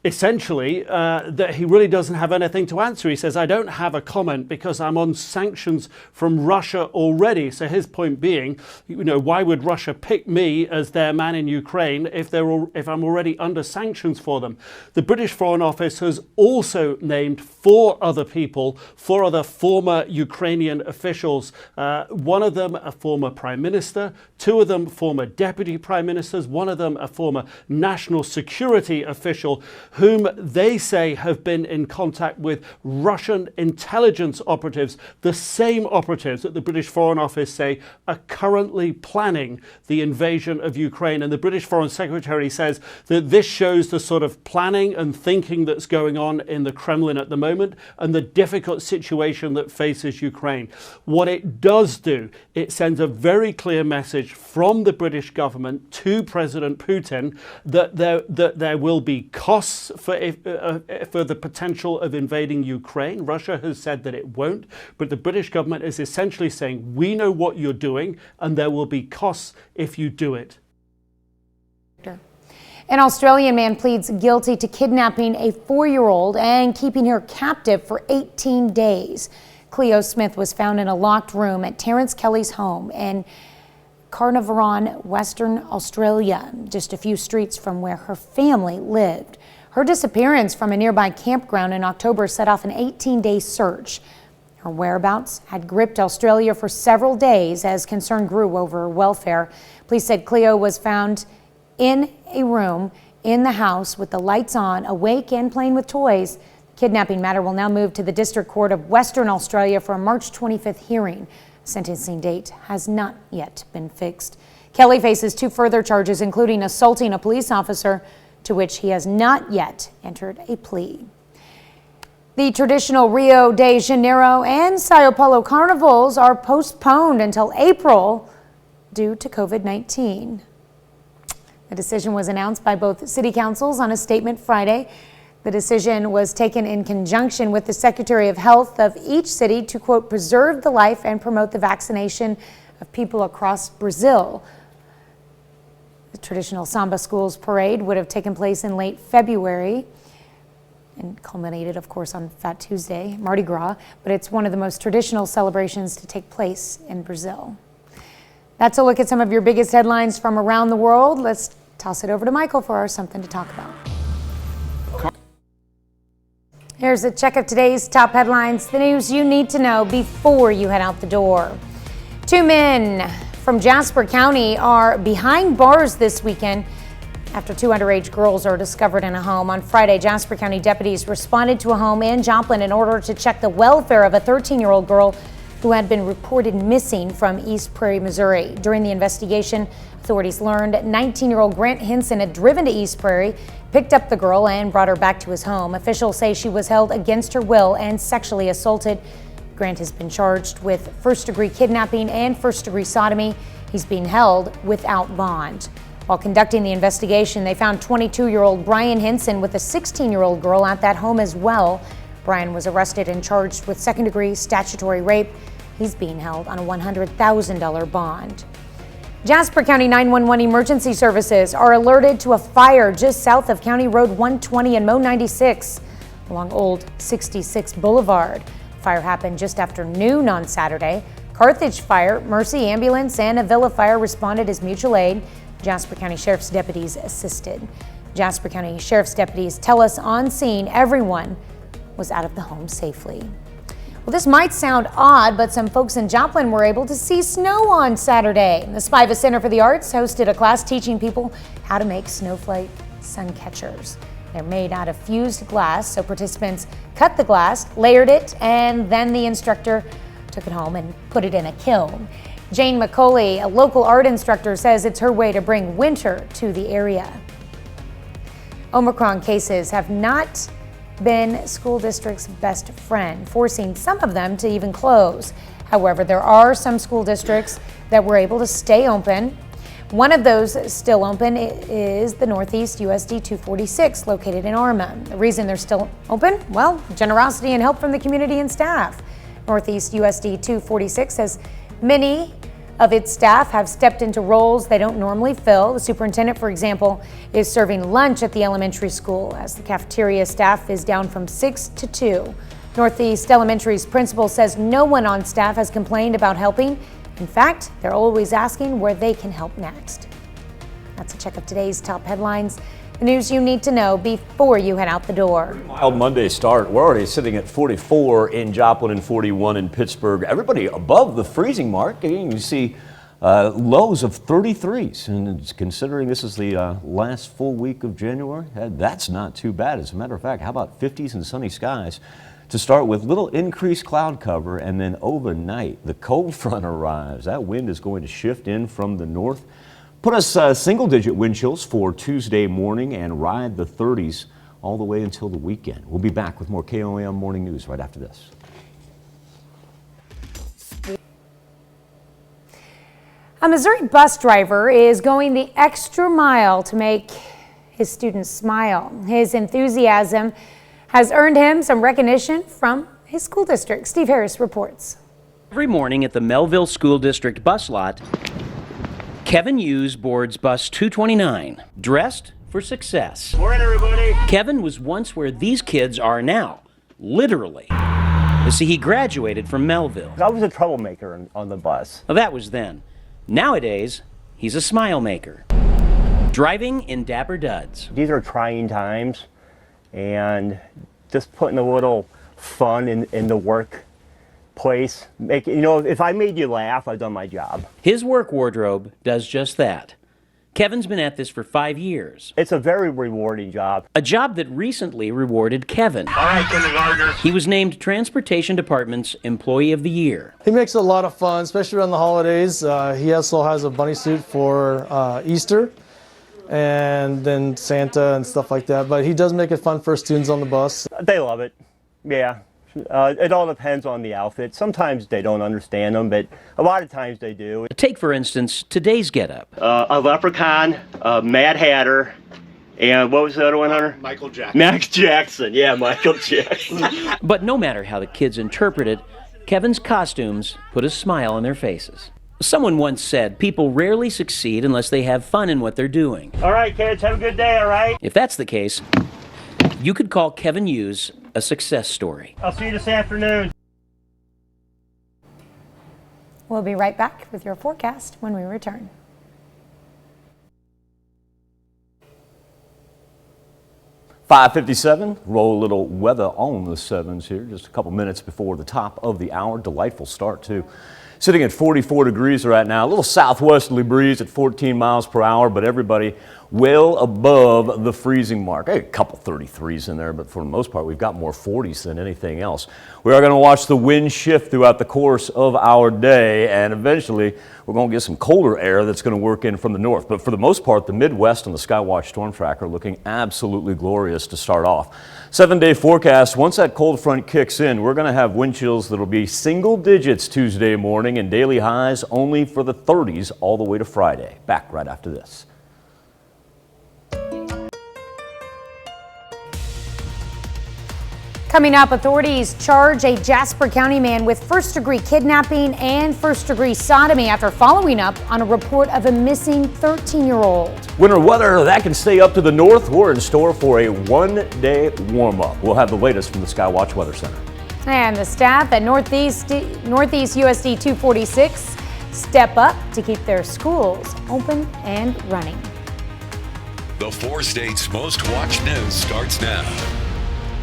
Speaker 6: essentially, that he really doesn't have anything to answer. He says, I don't have a comment because I'm on sanctions from Russia already. So his point being, why would Russia pick me as their man in Ukraine if I'm already under sanctions for them? The British Foreign Office has also named 4 other people, 4 other former Ukrainian officials. One of them a former prime minister, 2 of them former deputy prime ministers, 1 of them a former national security official, whom they say have been in contact with Russian intelligence operatives, the same operatives that the British Foreign Office say are currently planning the invasion of Ukraine. And the British Foreign Secretary says that this shows the sort of planning and thinking that's going on in the Kremlin at the moment and the difficult situation that faces Ukraine. What it does do, it sends a very clear message from the British government to President Putin that there will be costs for the potential of invading Ukraine. Russia has said that it won't, but the British government is essentially saying, we know what you're doing and there will be costs if you do it.
Speaker 1: An Australian man pleads guilty to kidnapping a 4-year-old and keeping her captive for 18 days. Cleo Smith was found in a locked room at Terence Kelly's home in Carnarvon, Western Australia, just a few streets from where her family lived. Her disappearance from a nearby campground in October set off an 18-day search. Her whereabouts had gripped Australia for several days as concern grew over her welfare. Police said Cleo was found in a room in the house with the lights on, awake and playing with toys. The kidnapping matter will now move to the District Court of Western Australia for a March 25th hearing. Sentencing date has not yet been fixed. Kelly faces 2 further charges, including assaulting a police officer, to which he has not yet entered a plea. The traditional Rio de Janeiro and Sao Paulo carnivals are postponed until April due to COVID-19. The decision was announced by both city councils on a statement Friday. The decision was taken in conjunction with the Secretary of Health of each city to, quote, preserve the life and promote the vaccination of people across Brazil. The traditional Samba Schools parade would have taken place in late February and culminated, of course, on Fat Tuesday, Mardi Gras, but it's one of the most traditional celebrations to take place in Brazil. That's a look at some of your biggest headlines from around the world. Let's toss it over to Michael for our Something to Talk About. Here's a check of today's top headlines, the news you need to know before you head out the door. 2 men from Jasper County are behind bars this weekend after 2 underage girls are discovered in a home. On Friday, Jasper County deputies responded to a home in Joplin in order to check the welfare of a 13-year-old girl who had been reported missing from East Prairie, Missouri. During the investigation, authorities learned 19-year-old Grant Henson had driven to East Prairie, picked up the girl, and brought her back to his home. Officials say she was held against her will and sexually assaulted. Grant has been charged with first-degree kidnapping and first-degree sodomy. He's being held without bond. While conducting the investigation, they found 22-year-old Brian Henson with a 16-year-old girl at that home as well. Brian was arrested and charged with second-degree statutory rape. He's being held on a $100,000 bond. Jasper County 911 emergency services are alerted to a fire just south of County Road 120 and Mo 96 along Old 66 Boulevard. Fire happened just after noon on Saturday. Carthage Fire, Mercy Ambulance, and Avila Fire responded as mutual aid. Jasper County Sheriff's deputies assisted. Jasper County Sheriff's deputies tell us on scene everyone was out of the home safely. Well, this might sound odd, but some folks in Joplin were able to see snow on Saturday. The Spiva Center for the Arts hosted a class teaching people how to make snowflake sun catchers. They're made out of fused glass, so participants cut the glass, layered it, and then the instructor took it home and put it in a kiln. Jane McCauley, a local art instructor, says it's her way to bring winter to the area. Omicron cases have not been school districts' best friend, forcing some of them to even close. However, there are some school districts that were able to stay open. One of those still open is the Northeast USD 246 located in Arma. The reason they're still open? Well, generosity and help from the community and staff. Northeast USD 246 says many of its staff have stepped into roles they don't normally fill. The superintendent, for example, is serving lunch at the elementary school as the cafeteria staff is down from 6 to 2. Northeast Elementary's principal says no one on staff has complained about helping. In fact, they're always asking where they can help next. That's a check of today's top headlines. The news you need to know before you head out the door.
Speaker 2: Mild Monday start. We're already sitting at 44 in Joplin and 41 in Pittsburgh. Everybody above the freezing mark. You see lows of 33s. And considering this is the last full week of January, that's not too bad. As a matter of fact, how about 50s and sunny skies? To start with, little increased cloud cover, and then overnight, the cold front arrives. That wind is going to shift in from the north. Put us single-digit wind chills for Tuesday morning and ride the 30s all the way until the weekend. We'll be back with more KOAM Morning News right after this.
Speaker 1: A Missouri bus driver is going the extra mile to make his students smile. His enthusiasm has earned him some recognition from his school district. Steve Harris reports.
Speaker 7: Every morning at the Melville School District bus lot, Kevin Hughes boards bus 229, dressed for success.
Speaker 8: Morning, everybody.
Speaker 7: Kevin was once where these kids are now, literally. You see, he graduated from Melville.
Speaker 8: I was a troublemaker on the bus.
Speaker 7: Well, that was then. Nowadays, he's a smile maker, driving in Dapper Duds.
Speaker 8: These are trying times, and just putting a little fun in the workplace. If I made you laugh, I've done my job.
Speaker 7: His work wardrobe does just that. Kevin's been at this for 5 years.
Speaker 8: It's a very rewarding job.
Speaker 7: A job that recently rewarded Kevin.
Speaker 9: All right, kindergartners.
Speaker 7: He was named Transportation Department's Employee of the Year.
Speaker 10: He makes it a lot of fun, especially around the holidays. He also has a bunny suit for Easter and then Santa and stuff like that. But he does make it fun for students on the bus.
Speaker 8: They love it, yeah. It all depends on the outfit. Sometimes they don't understand them, but a lot of times they do.
Speaker 7: Take, for instance, today's getup.
Speaker 8: A leprechaun, a Mad Hatter, and what was the other one, Hunter?
Speaker 9: Michael Jackson.
Speaker 8: Max Jackson, yeah, Michael Jackson.
Speaker 7: But no matter how the kids interpret it, Kevin's costumes put a smile on their faces. Someone once said people rarely succeed unless they have fun in what they're doing.
Speaker 8: All right, kids, have a good day, all right?
Speaker 7: If that's the case, you could call Kevin Hughes a success story.
Speaker 8: I'll see you this afternoon.
Speaker 1: We'll be right back with your forecast when we return.
Speaker 2: .557, roll a little weather on the 7s here, just a couple minutes before the top of the hour. Delightful start, too. Sitting at 44 degrees right now, a little southwesterly breeze at 14 miles per hour, but everybody well above the freezing mark. A couple 33s in there, but for the most part, we've got more 40s than anything else. We are going to watch the wind shift throughout the course of our day, and eventually we're going to get some colder air that's going to work in from the north. But for the most part, the Midwest and the Skywatch Storm Tracker are looking absolutely glorious to start off. 7-day forecast, once that cold front kicks in, we're going to have wind chills that will be single digits Tuesday morning and daily highs only for the 30s all the way to Friday. Back right after this.
Speaker 1: Coming up, authorities charge a Jasper County man with first-degree kidnapping and first-degree sodomy after following up on a report of a missing 13-year-old.
Speaker 2: Winter weather that can stay up to the north. We're in store for a one-day warm-up. We'll have the latest from the Skywatch Weather Center.
Speaker 1: And the staff at Northeast USD 246 step up to keep their schools open and running.
Speaker 3: The 4 states' most watched news starts now.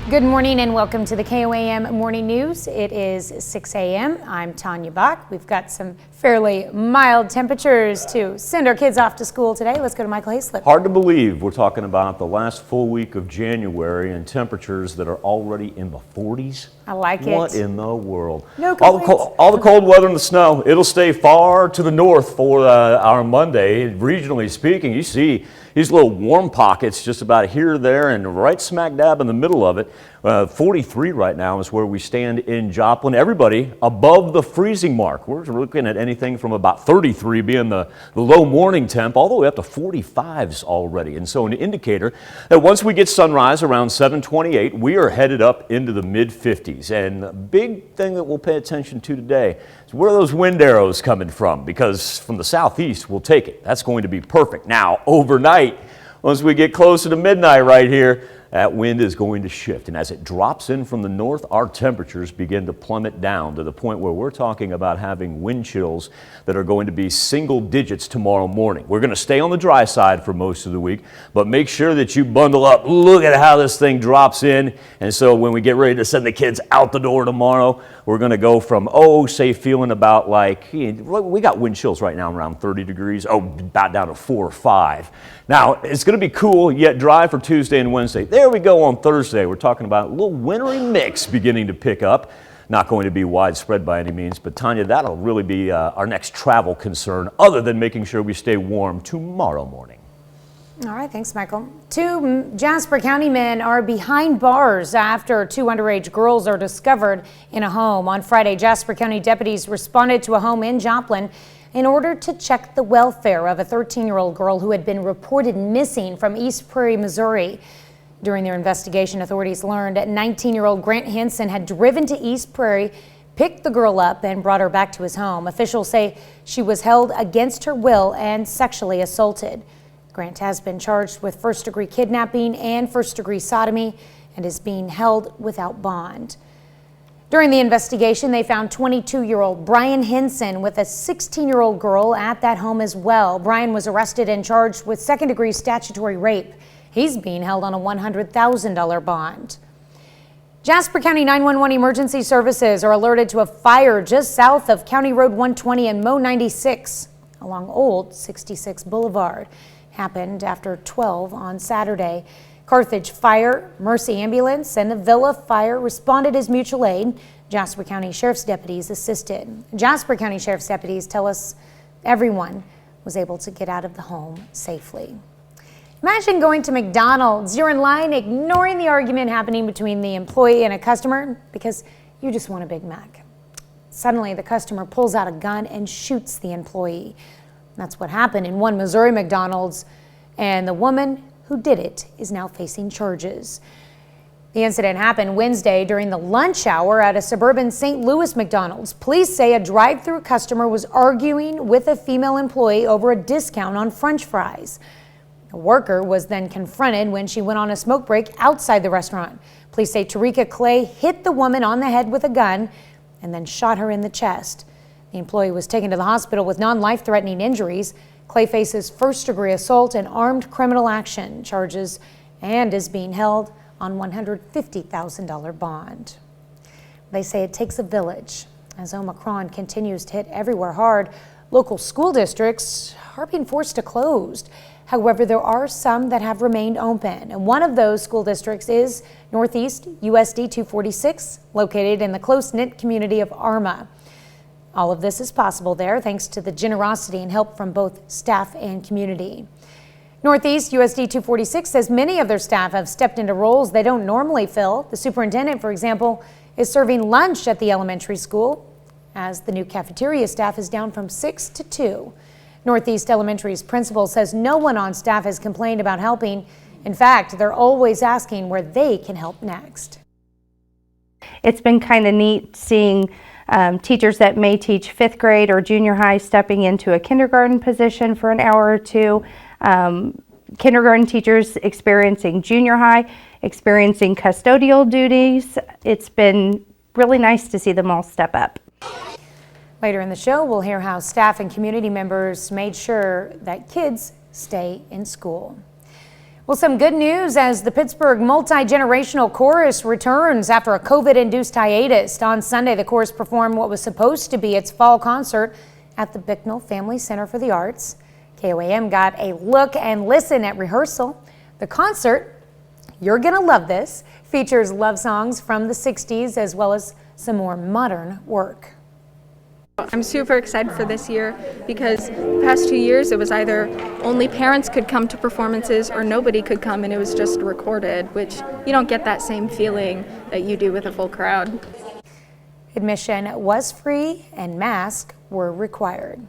Speaker 1: Good morning and welcome to the KOAM Morning News. It is 6 a.m. I'm Tanya Bach. We've got some fairly mild temperatures to send our kids off to school today. Let's go to Michael Hayslip.
Speaker 2: Hard to believe we're talking about the last full week of January and temperatures that are already in the 40s.
Speaker 1: I like it.
Speaker 2: What in the world?
Speaker 1: No
Speaker 2: all the cold weather and the snow, it'll stay far to the north for our Monday. Regionally speaking, you see these little warm pockets just about here, there, and right smack dab in the middle of it. 43 right now is where we stand in Joplin. Everybody above the freezing mark. We're looking at anything from about 33 being the low morning temp all the way up to 45s already. And so an indicator that once we get sunrise around 7:28, we are headed up into the mid-50s. And the big thing that we'll pay attention to today is where are those wind arrows coming from? Because from the southeast, we'll take it. That's going to be perfect. Now, overnight, once we get closer to midnight right here, that wind is going to shift. And as it drops in from the north, our temperatures begin to plummet down to the point where we're talking about having wind chills that are going to be single digits tomorrow morning. We're going to stay on the dry side for most of the week, but make sure that you bundle up. Look at how this thing drops in. And so when we get ready to send the kids out the door tomorrow, we're going to go from, say feeling about like, we got wind chills right now around 30 degrees, about down to 4 or 5. Now, it's going to be cool yet dry for Tuesday and Wednesday. There we go on Thursday. We're talking about a little wintry mix beginning to pick up. Not going to be widespread by any means, but Tanya, that'll really be our next travel concern other than making sure we stay warm tomorrow morning.
Speaker 1: All right, thanks, Michael. 2 Jasper County men are behind bars after 2 underage girls are discovered in a home. On Friday, Jasper County deputies responded to a home in Joplin in order to check the welfare of a 13-year-old girl who had been reported missing from East Prairie, Missouri. During their investigation, authorities learned 19-year-old Grant Henson had driven to East Prairie, picked the girl up, and brought her back to his home. Officials say she was held against her will and sexually assaulted. Grant has been charged with first-degree kidnapping and first-degree sodomy and is being held without bond. During the investigation, they found 22-year-old Brian Henson with a 16-year-old girl at that home as well. Brian was arrested and charged with second-degree statutory rape. He's being held on a $100,000 bond. Jasper County 911 emergency services are alerted to a fire just south of County Road 120 and Mo 96 along Old 66 Boulevard. happened after 12 on Saturday. Carthage Fire, Mercy Ambulance, and Avila Fire responded as mutual aid. Jasper County Sheriff's deputies assisted. Jasper County Sheriff's deputies tell us everyone was able to get out of the home safely. Imagine going to McDonald's. You're in line, ignoring the argument happening between the employee and a customer because you just want a Big Mac. Suddenly, the customer pulls out a gun and shoots the employee. That's what happened in one Missouri McDonald's, and the woman who did it is now facing charges. The incident happened Wednesday during the lunch hour at a suburban St. Louis McDonald's. Police say a drive-thru customer was arguing with a female employee over a discount on French fries. A worker was then confronted when she went on a smoke break outside the restaurant. Police say Tarika Clay hit the woman on the head with a gun and then shot her in the chest. The employee was taken to the hospital with non-life-threatening injuries. Clay faces first-degree assault and armed criminal action charges and is being held on $150,000 bond. They say it takes a village. As Omicron continues to hit everywhere hard, local school districts are being forced to close. However, there are some that have remained open, and one of those school districts is Northeast USD 246, located in the close-knit community of Arma. All of this is possible there thanks to the generosity and help from both staff and community. Northeast USD 246 says many of their staff have stepped into roles they don't normally fill. The superintendent, for example, is serving lunch at the elementary school, as the new cafeteria staff is down from 6 to 2. Northeast Elementary's principal says no one on staff has complained about helping. In fact, they're always asking where they can help next.
Speaker 5: It's been kind of neat seeing teachers that may teach 5th grade or junior high stepping into a kindergarten position for an hour or two. Kindergarten teachers experiencing junior high, experiencing custodial duties. It's been really nice to see them all step up.
Speaker 1: Later in the show, we'll hear how staff and community members made sure that kids stay in school. Well, some good news as the Pittsburgh multi-generational chorus returns after a COVID-induced hiatus. On Sunday, the chorus performed what was supposed to be its fall concert at the Bicknell Family Center for the Arts. KOAM got a look and listen at rehearsal. The concert, you're gonna love this, features love songs from the 60s as well as some more modern work.
Speaker 9: I'm super excited for this year because the past 2 years it was either only parents could come to performances or nobody could come and it was just recorded, which you don't get that same feeling that you do with a full crowd.
Speaker 1: Admission was free and masks were required.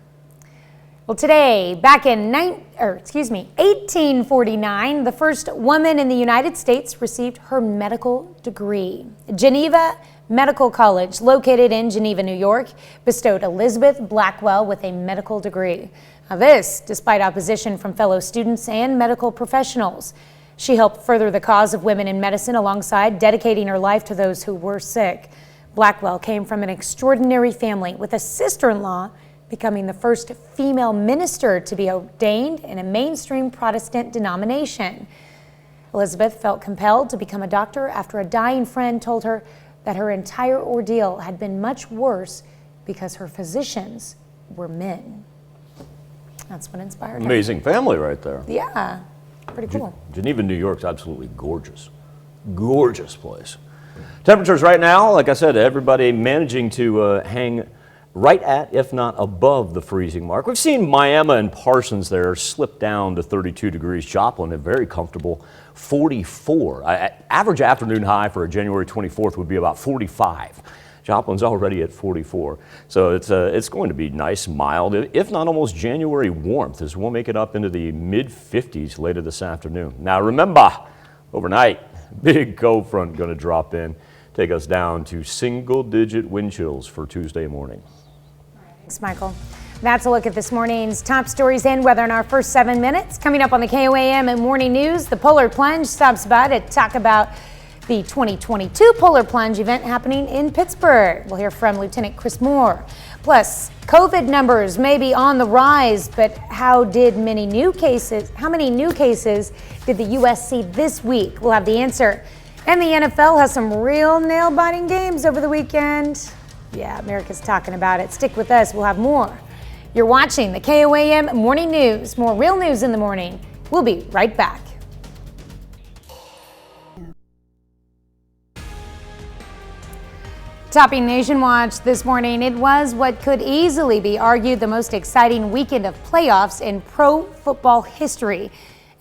Speaker 1: Well, today, back in 1849, the first woman in the United States received her medical degree. Geneva Medical College, located in Geneva, New York, bestowed Elizabeth Blackwell with a medical degree. Now this, despite opposition from fellow students and medical professionals. She helped further the cause of women in medicine alongside dedicating her life to those who were sick. Blackwell came from an extraordinary family, with a sister-in-law becoming the first female minister to be ordained in a mainstream Protestant denomination. Elizabeth felt compelled to become a doctor after a dying friend told her that her entire ordeal had been much worse because her physicians were men. That's what inspired her.
Speaker 2: Amazing family right there.
Speaker 1: Yeah, pretty cool.
Speaker 2: Geneva, New York's absolutely gorgeous. Gorgeous place. Temperatures right now, like I said, everybody managing to hang right at, if not above, the freezing mark. We've seen Miami and Parsons there slip down to 32 degrees. Joplin, a very comfortable 44. Average afternoon high for a January 24th would be about 45. Joplin's already at 44. So it's going to be nice, mild, if not almost January warmth, as we'll make it up into the mid-50s later this afternoon. Now remember, overnight, big cold front going to drop in, take us down to single-digit wind chills for Tuesday morning.
Speaker 1: Thanks, Michael. That's a look at this morning's top stories and weather in our first 7 minutes. Coming up on the KOAM and Morning News, the Polar Plunge stops by to talk about the 2022 Polar Plunge event happening in Pittsburgh. We'll hear from Lieutenant Chris Moore. Plus, COVID numbers may be on the rise, but how many new cases did the U.S. see this week? We'll have the answer. And the NFL has some real nail-biting games over the weekend. Yeah, America's talking about it. Stick with us. We'll have more. You're watching the KOAM Morning News. More real news in the morning We'll be right back. Topping Nation Watch this morning, it was what could easily be argued the most exciting weekend of playoffs in pro football history.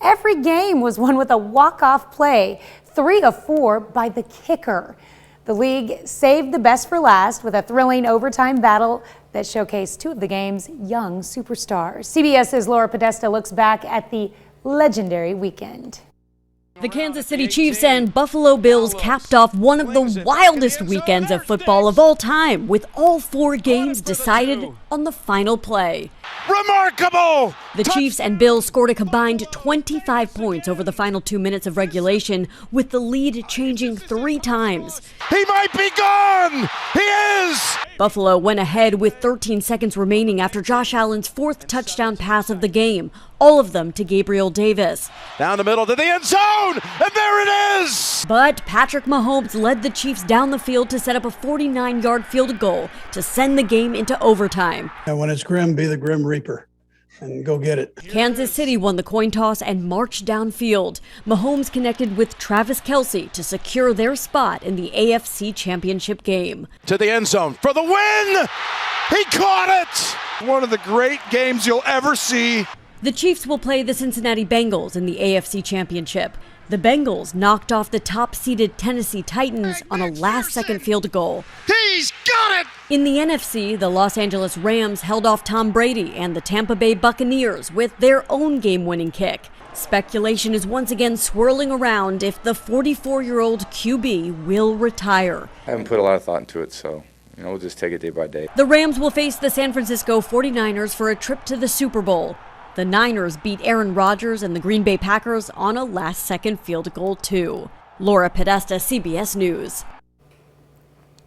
Speaker 1: Every game was won with a walk-off play, 3 of 4 by the kicker. The league saved the best for last with a thrilling overtime battle that showcased 2 of the game's young superstars. CBS's Laura Podesta looks back at the legendary weekend.
Speaker 11: The Kansas City Chiefs and Buffalo Bills capped off one of the wildest weekends of football of all time, with all 4 games decided on the final play.
Speaker 13: Remarkable!
Speaker 11: The Chiefs and Bills scored a combined 25 points over the final 2 minutes of regulation, with the lead changing 3 times.
Speaker 13: He might be gone! He is!
Speaker 11: Buffalo went ahead with 13 seconds remaining after Josh Allen's 4th touchdown pass of the game, all of them to Gabriel Davis.
Speaker 13: Down the middle to the end zone, and there it is!
Speaker 11: But Patrick Mahomes led the Chiefs down the field to set up a 49-yard field goal to send the game into overtime.
Speaker 14: And when it's grim, be the Grim Reaper and go get it.
Speaker 11: Kansas City won the coin toss and marched downfield. Mahomes connected with Travis Kelce to secure their spot in the AFC Championship game.
Speaker 13: To the end zone for the win! He caught it! One of the great games you'll ever see.
Speaker 11: The Chiefs will play the Cincinnati Bengals in the AFC Championship. The Bengals knocked off the top-seeded Tennessee Titans on a last-second field goal.
Speaker 13: He's got it!
Speaker 11: In the NFC, the Los Angeles Rams held off Tom Brady and the Tampa Bay Buccaneers with their own game-winning kick. Speculation is once again swirling around if the 44-year-old QB will retire.
Speaker 15: I haven't put a lot of thought into it, so we'll just take it day by day.
Speaker 11: The Rams will face the San Francisco 49ers for a trip to the Super Bowl. The Niners beat Aaron Rodgers and the Green Bay Packers on a last-second field goal, too. Laura Podesta, CBS News.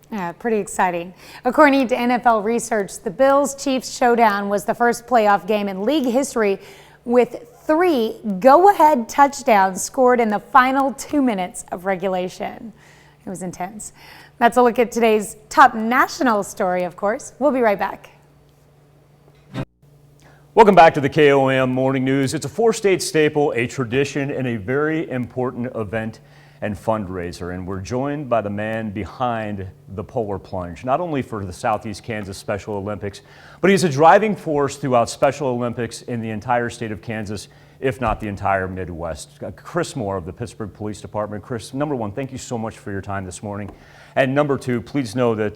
Speaker 1: Yeah, pretty exciting. According to NFL research, the Bills-Chiefs showdown was the first playoff game in league history with 3 go-ahead touchdowns scored in the final 2 minutes of regulation. It was intense. That's a look at today's top national story, of course. We'll be right back.
Speaker 2: Welcome back to the KOAM Morning News. It's a 4-state staple, a tradition, and a very important event and fundraiser. And we're joined by the man behind the Polar Plunge, not only for the Southeast Kansas Special Olympics, but he's a driving force throughout Special Olympics in the entire state of Kansas, if not the entire Midwest. Chris Moore of the Pittsburgh Police Department. Chris, number 1, thank you so much for your time this morning. And number 2, please know that,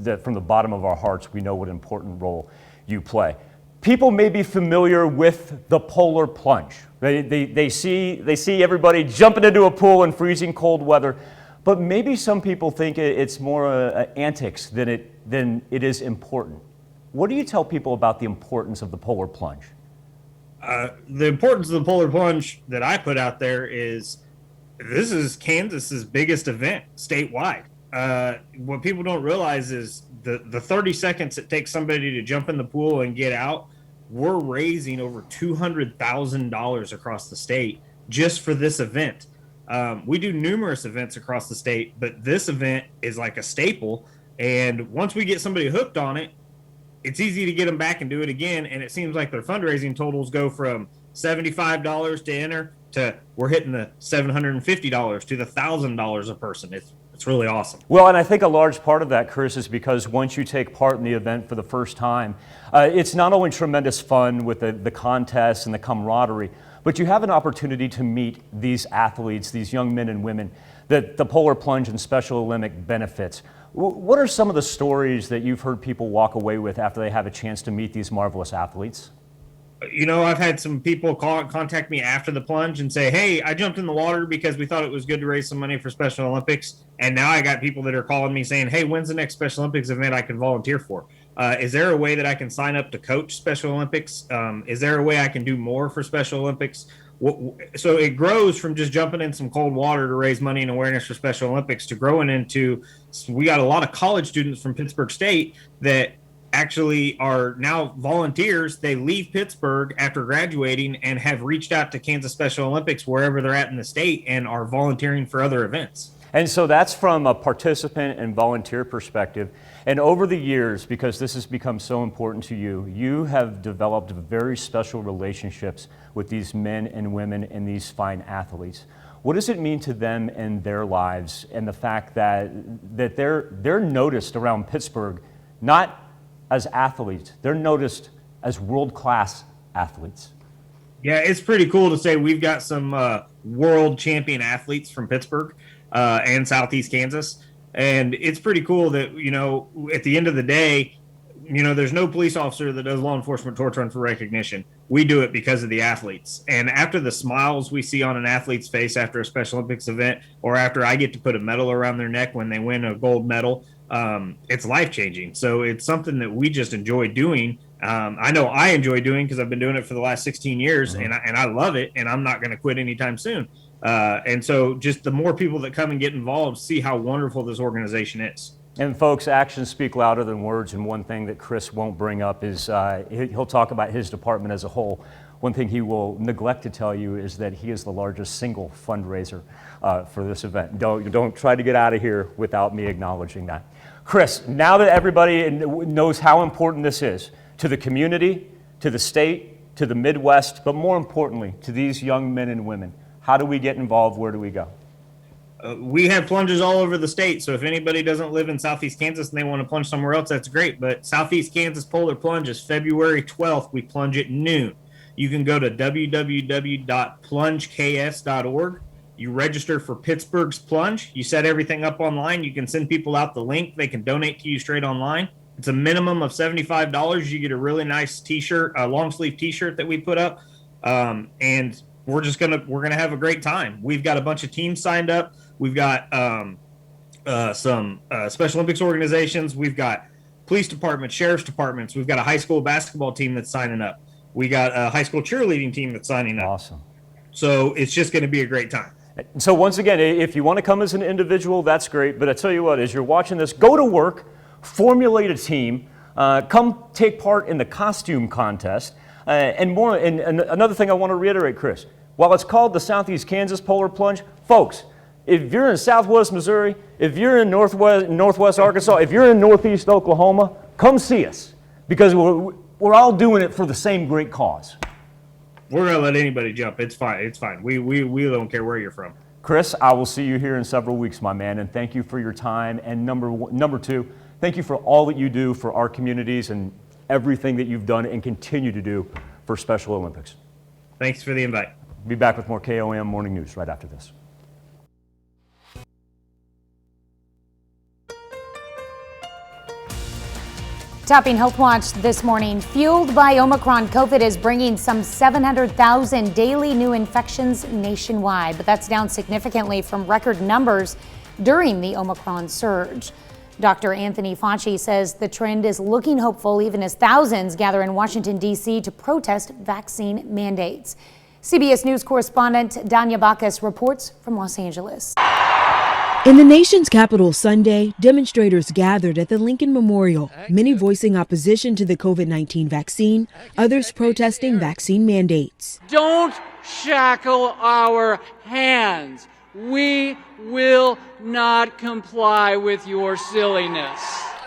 Speaker 2: that from the bottom of our hearts, we know what an important role you play. People may be familiar with the Polar Plunge. They see everybody jumping into a pool in freezing cold weather, but maybe some people think it's more antics than it is important. What do you tell people about the importance of the Polar Plunge?
Speaker 16: The importance of the Polar Plunge that I put out there is this is Kansas's biggest event statewide. What people don't realize is the 30 seconds it takes somebody to jump in the pool and get out, we're raising over $200,000 across the state just for this event. We do numerous events across the state, but this event is like a staple. And once we get somebody hooked on it, it's easy to get them back and do it again. And it seems like their fundraising totals go from $75 to enter to we're hitting the $750 to the $1,000 a person. It's really awesome.
Speaker 2: Well, and I think a large part of that, Chris, is because once you take part in the event for the first time, it's not only tremendous fun with the contests and the camaraderie, but you have an opportunity to meet these athletes, these young men and women that the Polar Plunge and Special Olympic benefits. What are some of the stories that you've heard people walk away with after they have a chance to meet these marvelous athletes?
Speaker 16: I've had some people contact me after the plunge and say, hey, I jumped in the water because we thought it was good to raise some money for Special Olympics. And now I got people that are calling me saying, hey, when's the next Special Olympics event I can volunteer for? Is there a way that I can sign up to coach Special Olympics? Is there a way I can do more for Special Olympics? So it grows from just jumping in some cold water to raise money and awareness for Special Olympics to growing into, we got a lot of college students from Pittsburgh State that actually are now volunteers. They leave Pittsburgh after graduating and have reached out to Kansas Special Olympics wherever they're at in the state and are volunteering for other events.
Speaker 2: And so that's from a participant and volunteer perspective. And over the years, because this has become so important to you, you have developed very special relationships with these men and women and these fine athletes. What does it mean to them and their lives, and the fact that they're noticed around Pittsburgh, not as athletes, they're noticed as world-class athletes?
Speaker 16: Yeah, it's pretty cool to say we've got some world champion athletes from Pittsburgh and Southeast Kansas. And it's pretty cool that, you know, at the end of the day, you know, there's no police officer that does law enforcement torch run for recognition. We do it because of the athletes. And after the smiles we see on an athlete's face after a Special Olympics event, or after I get to put a medal around their neck when they win a gold medal, it's life-changing. So it's something that we just enjoy doing. I know I enjoy doing because I've been doing it for the last 16 years, and I love it, and I'm not going to quit anytime soon. And so just the more people that come and get involved see how wonderful this organization is.
Speaker 2: And folks, actions speak louder than words, and one thing that Chris won't bring up is he'll talk about his department as a whole. One thing he will neglect to tell you is that he is the largest single fundraiser for this event. Don't try to get out of here without me acknowledging that. Chris, now that everybody knows how important this is to the community, to the state, to the Midwest, but more importantly, to these young men and women, how do we get involved? Where do we go?
Speaker 16: We have plunges all over the state, so if anybody doesn't live in Southeast Kansas and they want to plunge somewhere else, that's great. But Southeast Kansas Polar Plunge is February 12th. We plunge at noon. You can go to www.plungeks.org. You register for Pittsburgh's Plunge. You set everything up online. You can send people out the link. They can donate to you straight online. It's a minimum of $75. You get a really nice T-shirt, a long sleeve T-shirt that we put up, and we're gonna have a great time. We've got a bunch of teams signed up. We've got some Special Olympics organizations. We've got police departments, sheriff's departments. We've got a high school basketball team that's signing up. We got a high school cheerleading team that's signing up.
Speaker 2: Awesome.
Speaker 16: So it's just going to be a great time.
Speaker 2: So once again, if you want to come as an individual, that's great. But I tell you what, as you're watching this, go to work, formulate a team, come take part in the costume contest, and more. And another thing I want to reiterate, Chris, while it's called the Southeast Kansas Polar Plunge, folks, if you're in Southwest Missouri, if you're in Northwest Arkansas, if you're in Northeast Oklahoma, come see us, because we're all doing it for the same great cause.
Speaker 16: We're going to let anybody jump. It's fine. It's fine. We don't care where you're from.
Speaker 2: Chris, I will see you here in several weeks, my man, and thank you for your time. And number two, thank you for all that you do for our communities and everything that you've done and continue to do for Special Olympics.
Speaker 16: Thanks for the invite.
Speaker 2: Be back with more KOAM Morning News right after this.
Speaker 1: Topping Health Watch this morning, fueled by Omicron, COVID is bringing some 700,000 daily new infections nationwide, but that's down significantly from record numbers during the Omicron surge. Dr. Anthony Fauci says the trend is looking hopeful even as thousands gather in Washington, D.C. to protest vaccine mandates. CBS News correspondent Danya Bacchus reports from Los Angeles.
Speaker 12: In the nation's capital Sunday, demonstrators gathered at the Lincoln Memorial, many voicing opposition to the COVID-19 vaccine, others protesting vaccine mandates.
Speaker 17: Don't shackle our hands. We will not comply with your silliness.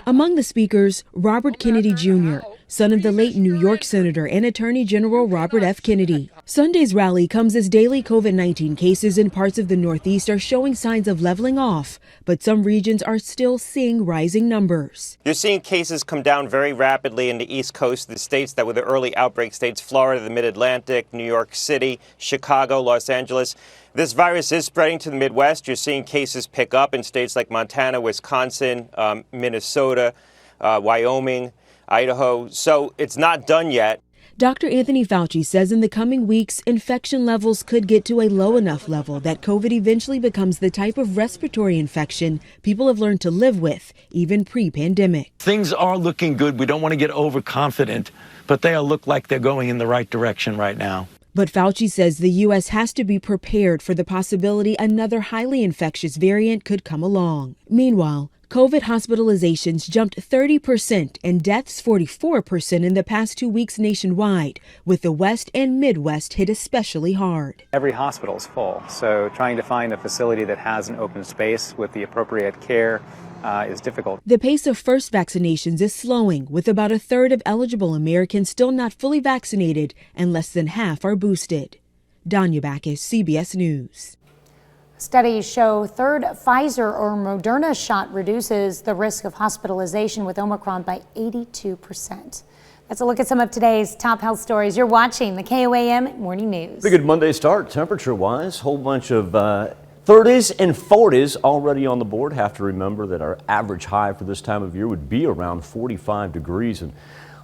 Speaker 12: Among the speakers, Robert Kennedy Jr., son of the late New York Senator and Attorney General Robert F. Kennedy. Sunday's rally comes as daily COVID-19 cases in parts of the Northeast are showing signs of leveling off, but some regions are still seeing rising numbers.
Speaker 18: You're seeing cases come down very rapidly in the East Coast, the states that were the early outbreak states, Florida, the Mid-Atlantic, New York City, Chicago, Los Angeles. This virus is spreading to the Midwest. You're seeing cases pick up in states like Montana, Wisconsin, Minnesota, Wyoming, Idaho. So it's not done yet.
Speaker 12: Dr. Anthony Fauci says in the coming weeks, infection levels could get to a low enough level that COVID eventually becomes the type of respiratory infection people have learned to live with, even pre-pandemic.
Speaker 19: Things are looking good. We don't want to get overconfident, but they look like they're going in the right direction right now.
Speaker 12: But Fauci says the U.S. has to be prepared for the possibility another highly infectious variant could come along. Meanwhile, COVID hospitalizations jumped 30% and deaths 44% in the past 2 weeks nationwide, with the West and Midwest hit especially hard.
Speaker 4: Every hospital is full, so trying to find a facility that has an open space with the appropriate care is difficult.
Speaker 12: The pace of first vaccinations is slowing, with about a third of eligible Americans still not fully vaccinated and less than half are boosted. Danya Backus, CBS News.
Speaker 1: Studies show third Pfizer or Moderna shot reduces the risk of hospitalization with Omicron by 82%. That's a look at some of today's top health stories. You're watching the KOAM Morning News.
Speaker 2: Pretty good Monday start temperature-wise. Whole bunch of 30s and 40s already on the board. Have to remember that our average high for this time of year would be around 45 degrees. And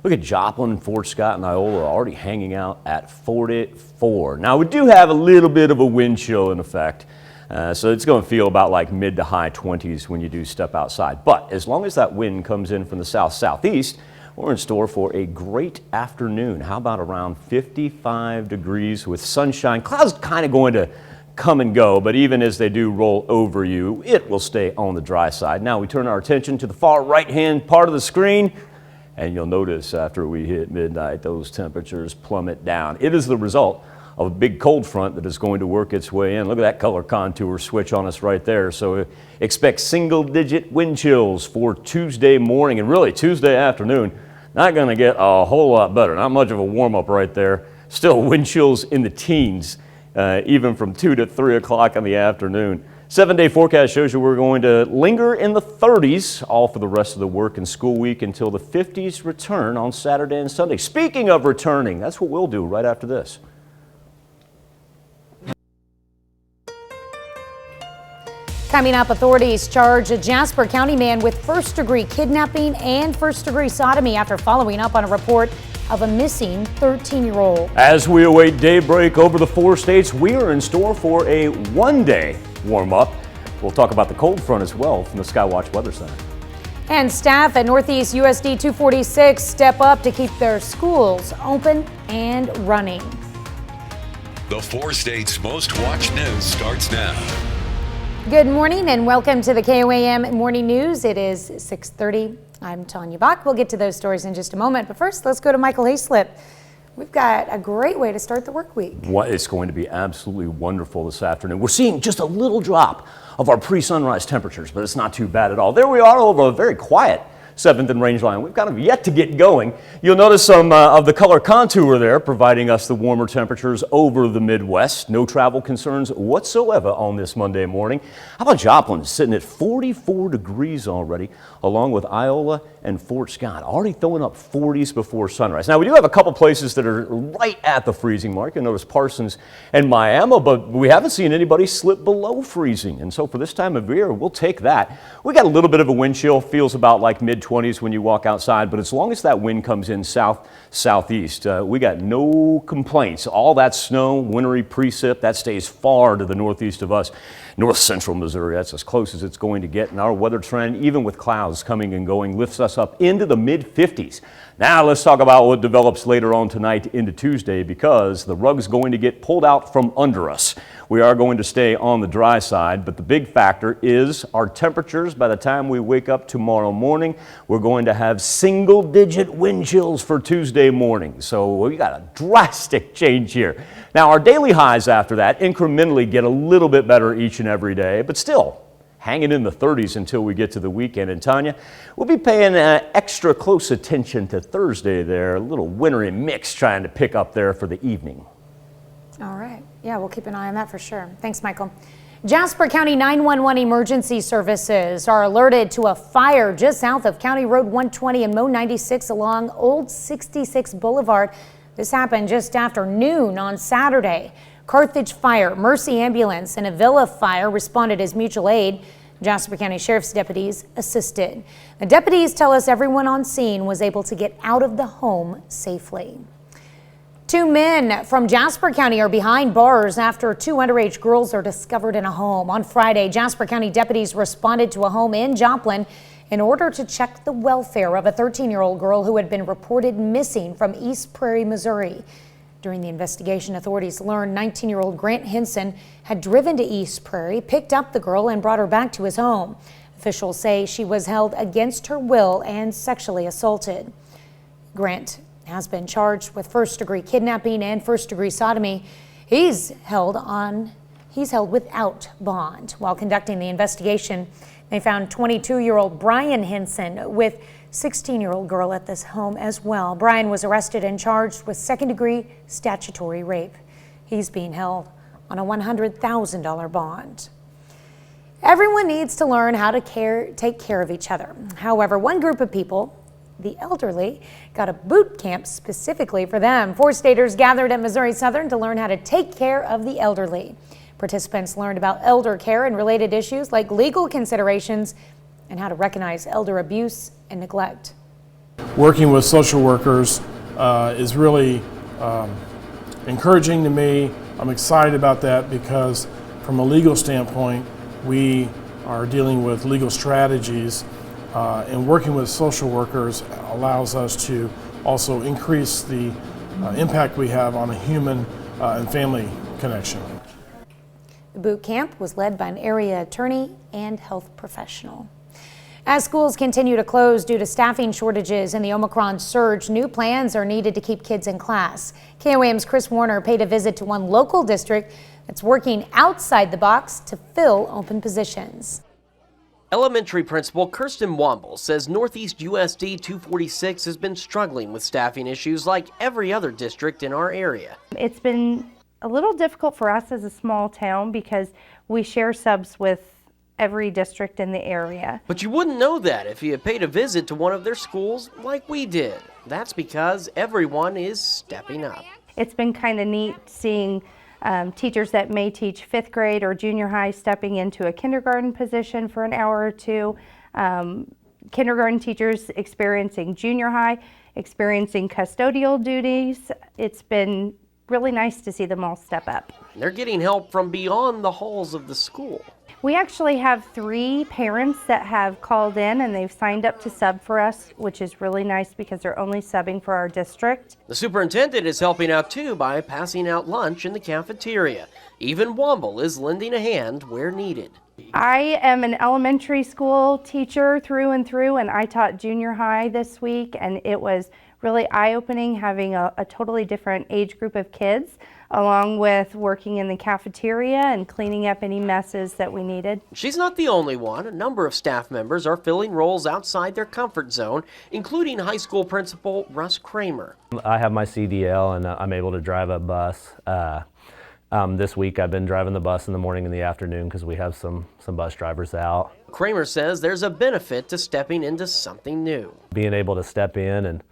Speaker 2: look at Joplin, Fort Scott, and Iola already hanging out at 44. Now, we do have a little bit of a wind chill in effect. So it's going to feel about like mid to high 20s when you do step outside. But as long as that wind comes in from the south-southeast, we're in store for a great afternoon. How about around 55 degrees with sunshine? Clouds kind of going to come and go, but even as they do roll over you, it will stay on the dry side. Now we turn our attention to the far right-hand part of the screen, and you'll notice after we hit midnight, those temperatures plummet down. It is the result of a big cold front that is going to work its way in. Look at that color contour switch on us right there. So expect single-digit wind chills for Tuesday morning and really Tuesday afternoon. Not going to get a whole lot better. Not much of a warm-up right there. Still wind chills in the teens, even from 2 to 3 o'clock in the afternoon. 7-day forecast shows you we're going to linger in the 30s all for the rest of the work and school week until the 50s return on Saturday and Sunday. Speaking of returning, that's what we'll do right after this.
Speaker 1: Coming up, authorities charge a Jasper County man with first-degree kidnapping and first-degree sodomy after following up on a report of a missing 13-year-old.
Speaker 2: As we await daybreak over the 4 states, we are in store for a one-day warm-up. We'll talk about the cold front as well from the Skywatch Weather Center.
Speaker 1: And staff at Northeast USD 246 step up to keep their schools open and running.
Speaker 3: The 4 states' most watched news starts now.
Speaker 1: Good morning and welcome to the KOAM Morning News. It is 6:30. I'm Tanya Bach. We'll get to those stories in just a moment. But first, let's go to Michael Hayslip. We've got a great way to start the work week.
Speaker 2: It's going to be absolutely wonderful this afternoon. We're seeing just a little drop of our pre-sunrise temperatures, but it's not too bad at all. There we are over a very quiet 7th and range line. We've kind of yet to get going. You'll notice some of the color contour there, providing us the warmer temperatures over the Midwest. No travel concerns whatsoever on this Monday morning. How about Joplin sitting at 44 degrees already, along with Iola and Fort Scott, already throwing up 40s before sunrise. Now, we do have a couple places that are right at the freezing mark. You'll notice Parsons and Miami, but we haven't seen anybody slip below freezing. And so for this time of year, we'll take that. We got a little bit of a wind chill, feels about like mid-20s when you walk outside, but as long as that wind comes in southeast, we got no complaints. All that snow, wintry precip, that stays far to the northeast of us. North central Missouri, that's as close as it's going to get. And our weather trend, even with clouds coming and going, lifts us up into the mid-50s. Now let's talk about what develops later on tonight into Tuesday, because the rug's going to get pulled out from under us. We are going to stay on the dry side, but the big factor is our temperatures. By the time we wake up tomorrow morning, we're going to have single-digit wind chills for Tuesday morning. So we got a drastic change here. Now our daily highs after that incrementally get a little bit better each and every day, but still hanging in the 30s until we get to the weekend. And Tanya, we'll be paying extra close attention to Thursday there, a little wintry mix trying to pick up there for the evening.
Speaker 1: All right. Yeah, we'll keep an eye on that for sure. Thanks, Michael. Jasper County 911 emergency services are alerted to a fire just south of County Road 120 and Mo 96 along Old 66 Boulevard. This happened just after noon on Saturday. Carthage Fire, Mercy Ambulance, and Avila Fire responded as mutual aid. Jasper County Sheriff's deputies assisted. The deputies tell us everyone on scene was able to get out of the home safely. 2 men from Jasper County are behind bars after 2 underage girls are discovered in a home. On Friday, Jasper County deputies responded to a home in Joplin in order to check the welfare of a 13-year-old girl who had been reported missing from East Prairie, Missouri. During the investigation, authorities learned 19-year-old Grant Henson had driven to East Prairie, picked up the girl, and brought her back to his home. Officials say she was held against her will and sexually assaulted. Grant has been charged with first-degree kidnapping and first-degree sodomy. He's held without bond. While conducting the investigation, they found 22-year-old Brian Henson with 16-year-old girl at this home as well. Brian was arrested and charged with second-degree statutory rape. He's being held on a $100,000 bond. Everyone needs to learn how to take care of each other. However, one group of people, the elderly, got a boot camp specifically for them. 4 staters gathered at Missouri Southern to learn how to take care of the elderly. Participants learned about elder care and related issues like legal considerations and how to recognize elder abuse and neglect.
Speaker 20: Working with social workers is really encouraging to me. I'm excited about that because from a legal standpoint, we are dealing with legal strategies, and working with social workers allows us to also increase the impact we have on a human and family connection.
Speaker 1: The boot camp was led by an area attorney and health professional. As schools continue to close due to staffing shortages and the Omicron surge, new plans are needed to keep kids in class. KOAM's Chris Warner paid a visit to one local district that's working outside the box to fill open positions.
Speaker 21: Elementary Principal Kirsten Womble says Northeast USD 246 has been struggling with staffing issues like every other district in our area.
Speaker 5: It's been a little difficult for us as a small town because we share subs with every district in the area.
Speaker 21: But you wouldn't know that if you had paid a visit to one of their schools like we did. That's because everyone is stepping up.
Speaker 5: It's been kind of neat seeing teachers that may teach 5th grade or junior high stepping into a kindergarten position for an hour or two. Kindergarten teachers experiencing junior high, experiencing custodial duties. It's been really nice to see them all step up.
Speaker 21: They're getting help from beyond the halls of the school.
Speaker 5: We actually have 3 parents that have called in and they've signed up to sub for us, which is really nice because they're only subbing for our district.
Speaker 21: The superintendent is helping out too by passing out lunch in the cafeteria. Even Womble is lending a hand where needed.
Speaker 5: I am an elementary school teacher through and through, and I taught junior high this week, and it was really eye-opening having a totally different age group of kids, along with working in the cafeteria and cleaning up any messes that we needed.
Speaker 21: She's not the only one. A number of staff members are filling roles outside their comfort zone, including high school principal Russ Kramer.
Speaker 23: I have my CDL and I'm able to drive a bus. This week I've been driving the bus in the morning and the afternoon because we have some bus drivers out.
Speaker 21: Kramer says there's a benefit to stepping into something new.
Speaker 23: Being able to step in and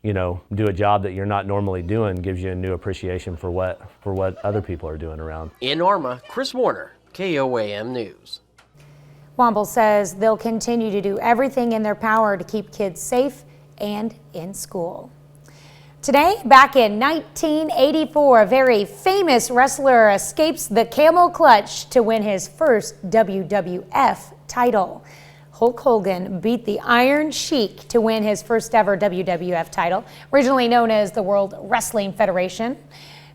Speaker 23: do a job that you're not normally doing gives you a new appreciation for what other people are doing around.
Speaker 21: In Arma, Chris Warner, KOAM News.
Speaker 1: Womble says they'll continue to do everything in their power to keep kids safe and in school. Today, back in 1984, a very famous wrestler escapes the camel clutch to win his first WWF title. Hulk Hogan beat the Iron Sheik to win his first ever WWF title, originally known as the World Wrestling Federation.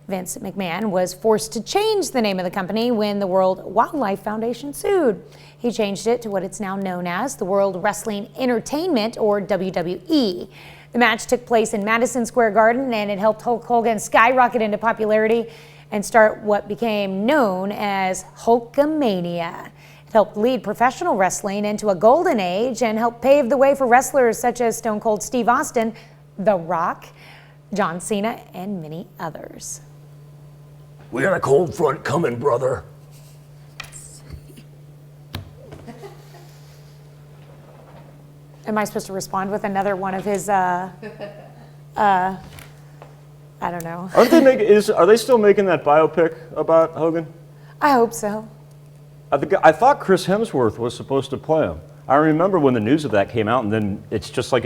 Speaker 1: Vince McMahon was forced to change the name of the company when the World Wildlife Foundation sued. He changed it to what it's now known as the World Wrestling Entertainment, or WWE. The match took place in Madison Square Garden, and it helped Hulk Hogan skyrocket into popularity and start what became known as Hulkamania. It helped lead professional wrestling into a golden age and helped pave the way for wrestlers such as Stone Cold Steve Austin, The Rock, John Cena, and many others.
Speaker 2: We got a cold front coming, brother.
Speaker 1: Am I supposed to respond with another one of his, I don't know.
Speaker 2: Are they still making that biopic about Hogan?
Speaker 1: I hope so.
Speaker 2: I thought Chris Hemsworth was supposed to play him. I remember when the news of that came out, and then it's just like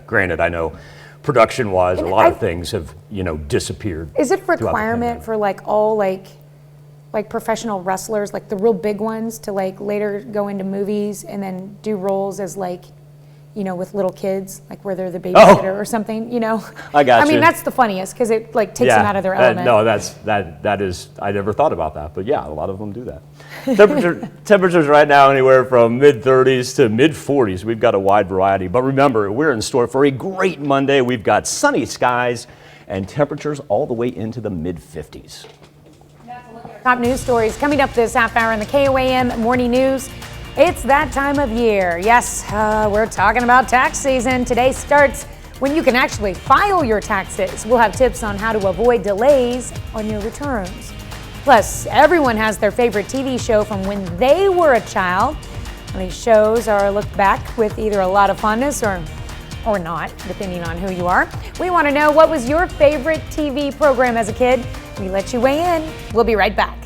Speaker 2: granted, I know production-wise, a lot of things have, disappeared.
Speaker 1: Is it a requirement for all professional wrestlers, like the real big ones, to later go into movies and then do roles as you know, with little kids, like where they're the babysitter or something, you know?
Speaker 2: I got
Speaker 1: I mean,
Speaker 2: you.
Speaker 1: that's the funniest because it like takes them out of their element.
Speaker 2: No, that is, I never thought about that, but yeah, a lot of them do that. Temperatures right now anywhere from mid-30s to mid-40s. We've got a wide variety, but remember, we're in store for a great Monday. We've got sunny skies and temperatures all the way into the mid-50s.
Speaker 1: Top news stories coming up this half hour in the KOAM Morning News. It's that time of year. Yes, we're talking about tax season. Today starts when you can actually file your taxes. We'll have tips on how to avoid delays on your returns. Plus, everyone has their favorite TV show from when they were a child. And these shows are a look back with either a lot of fondness or not, depending on who you are. We want to know, what was your favorite TV program as a kid? We let you weigh in. We'll be right back.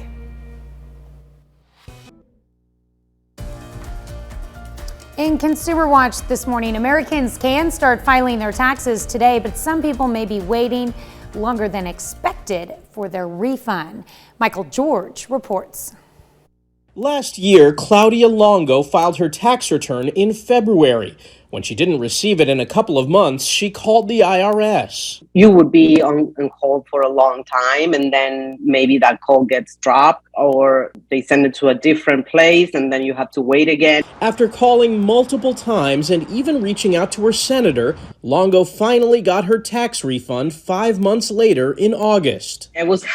Speaker 1: In Consumer Watch this morning, Americans can start filing their taxes today, but some people may be waiting longer than expected for their refund. Michael George reports.
Speaker 6: Last year, Claudia Longo filed her tax return in February. When she didn't receive it in a couple of months, she called the IRS.
Speaker 10: You would be on hold for a long time, and then maybe that call gets dropped, or they send it to a different place, and then you have to wait again.
Speaker 6: After calling multiple times and even reaching out to her senator, Longo finally got her tax refund 5 months later in August.
Speaker 10: I was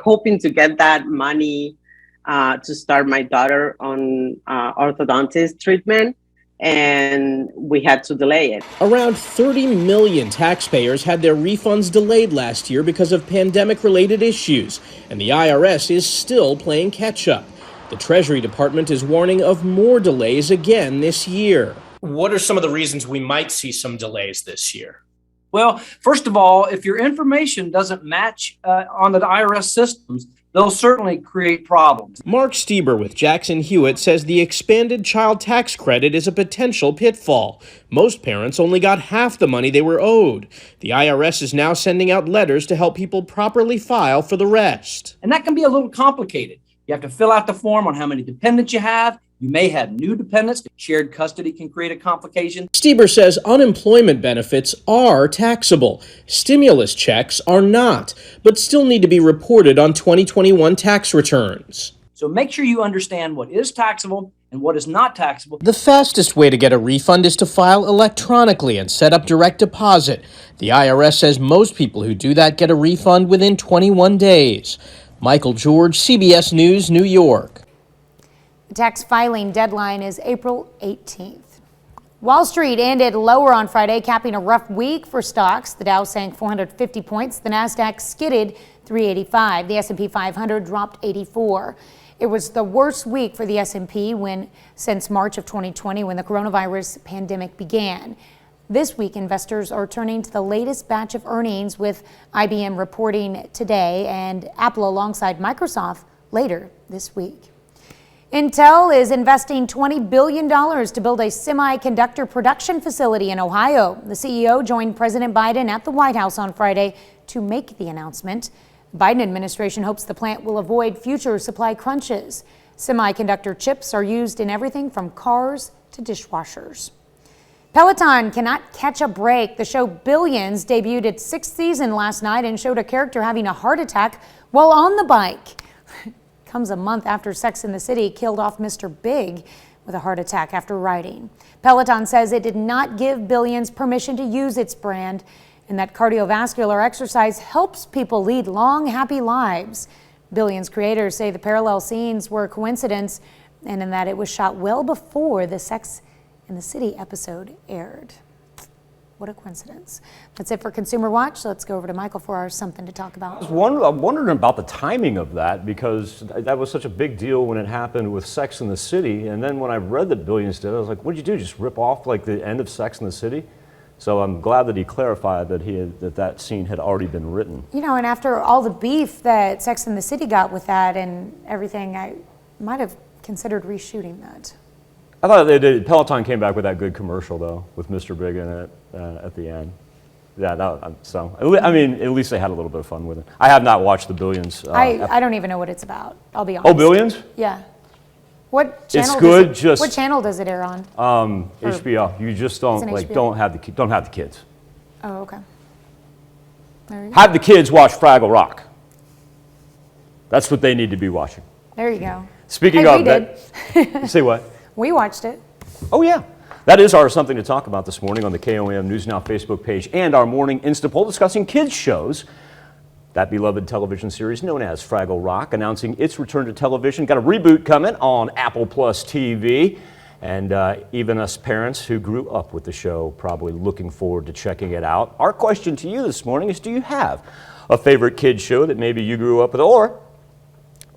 Speaker 10: hoping to get that money to start my daughter on orthodontist treatment, and we had to delay it.
Speaker 6: Around 30 million taxpayers had their refunds delayed last year because of pandemic-related issues, and the IRS is still playing catch-up. The Treasury Department is warning of more delays again this year.
Speaker 22: What are some of the reasons we might see some delays this year?
Speaker 24: Well, first of all, if your information doesn't match on the IRS systems, they'll certainly create problems.
Speaker 6: Mark Stieber with Jackson Hewitt says the expanded child tax credit is a potential pitfall. Most parents only got half the money they were owed. The IRS is now sending out letters to help people properly file for the rest.
Speaker 24: And that can be a little complicated. You have to fill out the form on how many dependents you have. You may have new dependents. Shared custody can create a complication.
Speaker 6: Stieber says unemployment benefits are taxable. Stimulus checks are not, but still need to be reported on 2021 tax returns.
Speaker 24: So make sure you understand what is taxable and what is not taxable.
Speaker 6: The fastest way to get a refund is to file electronically and set up direct deposit. The IRS says most people who do that get a refund within 21 days. Michael George, CBS News, New York.
Speaker 1: The tax filing deadline is April 18th. Wall Street ended lower on Friday, capping a rough week for stocks. The Dow sank 450 points. The Nasdaq skidded 385. The S&P 500 dropped 84. It was the worst week for the S&P since March of 2020, when the coronavirus pandemic began. This week, investors are turning to the latest batch of earnings, with IBM reporting today and Apple alongside Microsoft later this week. Intel is investing $20 billion to build a semiconductor production facility in Ohio. The CEO joined President Biden at the White House on Friday to make the announcement. The Biden administration hopes the plant will avoid future supply crunches. Semiconductor chips are used in everything from cars to dishwashers. Peloton cannot catch a break. The show Billions debuted its 6th season last night and showed a character having a heart attack while on the bike. Comes a month after Sex and the City killed off Mr. Big with a heart attack after riding. Peloton says it did not give Billions permission to use its brand, and that cardiovascular exercise helps people lead long, happy lives. Billions creators say the parallel scenes were a coincidence, and in that it was shot well before the Sex and the City episode aired. What a coincidence. That's it for Consumer Watch. Let's go over to Michael for our Something to Talk About.
Speaker 2: I'm wondering about the timing of that, because that was such a big deal when it happened with Sex and the City. And then when I read that Billions did, I was like, what did you do? Just rip off like the end of Sex and the City? So I'm glad that he clarified that that scene had already been written.
Speaker 1: You know, and after all the beef that Sex and the City got with that and everything, I might have considered reshooting that.
Speaker 2: I thought they did. Peloton came back with that good commercial, though, with Mr. Big in it at the end. Yeah, so I mean, at least they had a little bit of fun with it. I have not watched the Billions.
Speaker 1: I don't even know what it's about, I'll be honest.
Speaker 2: Oh, Billions?
Speaker 1: Yeah. What channel?
Speaker 2: It's good.
Speaker 1: What channel does it air on?
Speaker 2: HBO. You just don't
Speaker 1: HBO.
Speaker 2: don't have the kids.
Speaker 1: Oh, okay. There you go.
Speaker 2: Have the kids watch Fraggle Rock. That's what they need to be watching.
Speaker 1: There you go.
Speaker 2: Speaking
Speaker 1: Hey,
Speaker 2: of
Speaker 1: we
Speaker 2: that,
Speaker 1: did.
Speaker 2: say what?
Speaker 1: We watched it.
Speaker 2: Oh yeah. That is our something to talk about this morning on the KOAM News Now Facebook page and our morning Insta poll discussing kids shows. That beloved television series known as Fraggle Rock announcing its return to television. Got a reboot coming on Apple Plus TV. And even us parents who grew up with the show probably looking forward to checking it out. Our question to you this morning is, do you have a favorite kids show that maybe you grew up with? Or,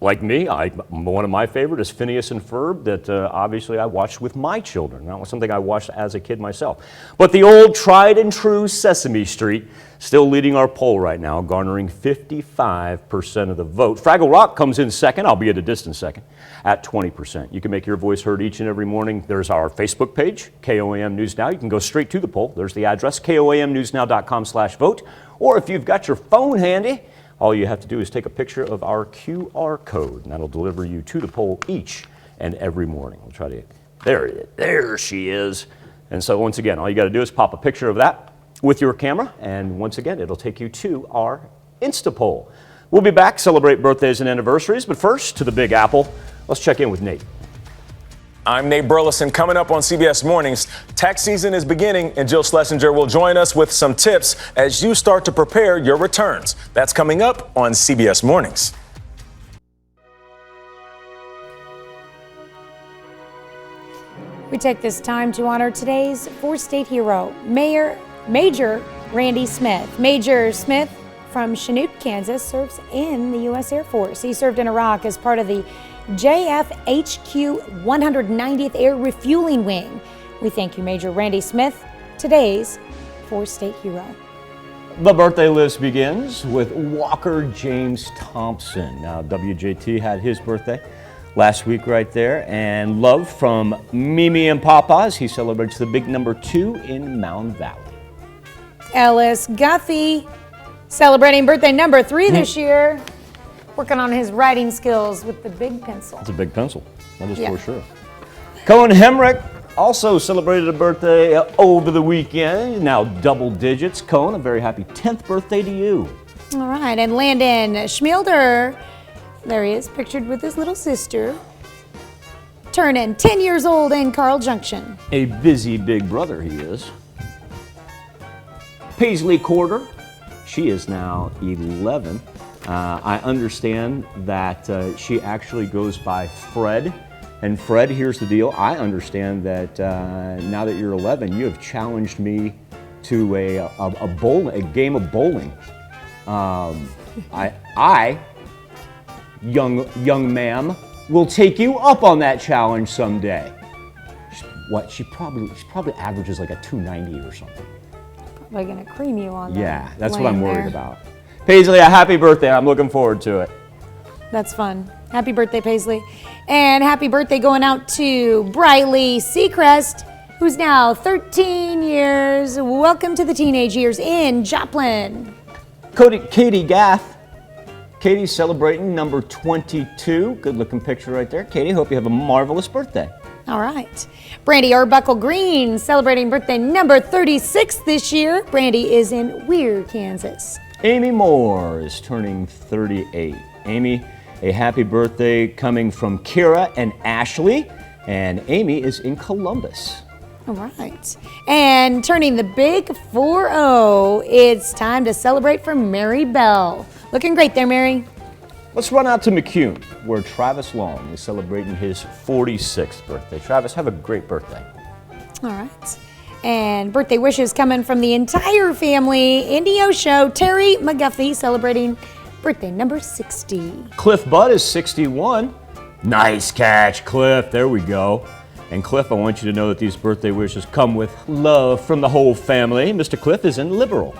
Speaker 2: like me, one of my favorite is Phineas and Ferb that obviously I watched with my children. That was something I watched as a kid myself. But the old tried and true Sesame Street still leading our poll right now, garnering 55% of the vote. Fraggle Rock comes in second, albeit a distant second, at 20%. You can make your voice heard each and every morning. There's our Facebook page, KOAM News Now. You can go straight to the poll. There's the address, koamnewsnow.com/vote. Or if you've got your phone handy, all you have to do is take a picture of our QR code, and that'll deliver you to the poll each and every morning. We'll try to, there she is. And so once again, all you got to do is pop a picture of that with your camera, and once again, it'll take you to our Insta poll. We'll be back, celebrate birthdays and anniversaries, but first to the Big Apple. Let's check in with Nate.
Speaker 7: I'm Nate Burleson. Coming up on CBS Mornings, tax season is beginning, and Jill Schlesinger will join us with some tips as you start to prepare your returns. That's coming up on CBS Mornings.
Speaker 1: We take this time to honor today's four-state hero, Major Randy Smith. Major Smith from Chanute, Kansas, serves in the U.S. Air Force. He served in Iraq as part of the JFHQ 190th Air Refueling Wing. We thank you, Major Randy Smith, today's four-state hero.
Speaker 2: The birthday list begins with Walker James Thompson. Now, WJT had his birthday last week right there. And love from Mimi and Papa's. He celebrates the big number 2 in Mound Valley.
Speaker 1: Ellis Guffey, celebrating birthday number 3 this year. Working on his writing skills with the big pencil.
Speaker 2: It's a big pencil, that is for sure. Cohen Hemrick also celebrated a birthday over the weekend, now double digits. Cohen, a very happy 10th birthday to you.
Speaker 1: All right, and Landon Schmilder, there he is, pictured with his little sister, turning 10 years old in Carl Junction.
Speaker 2: A busy big brother he is. Paisley Corder, she is now 11. I understand that she actually goes by Fred. And Fred, here's the deal. I understand that now that you're 11, you have challenged me to a game of bowling. I, young ma'am, will take you up on that challenge someday. She probably averages like a 290 or something.
Speaker 1: Probably gonna cream you on that.
Speaker 2: Yeah, that's what I'm worried about. Paisley, a happy birthday. I'm looking forward to it.
Speaker 1: That's fun. Happy birthday, Paisley. And happy birthday going out to Briley Seacrest, who's now 13 years. Welcome to the teenage years in Joplin.
Speaker 2: Katie Gath. Katie's celebrating number 22. Good looking picture right there. Katie, hope you have a marvelous birthday.
Speaker 1: All right. Brandy Arbuckle Green celebrating birthday number 36 this year. Brandy is in Weir, Kansas.
Speaker 2: Amy Moore is turning 38. Amy, a happy birthday coming from Kira and Ashley. And Amy is in Columbus.
Speaker 1: All right. And turning the big 4-0, it's time to celebrate for Mary Bell. Looking great there, Mary.
Speaker 2: Let's run out to McCune, where Travis Long is celebrating his 46th birthday. Travis, have a great birthday.
Speaker 1: All right. And birthday wishes coming from the entire family. Indio Show, Terry McGuffey celebrating birthday number 60.
Speaker 2: Cliff Budd is 61. Nice catch, Cliff. There we go. And Cliff, I want you to know that these birthday wishes come with love from the whole family. Mr. Cliff is in Liberal.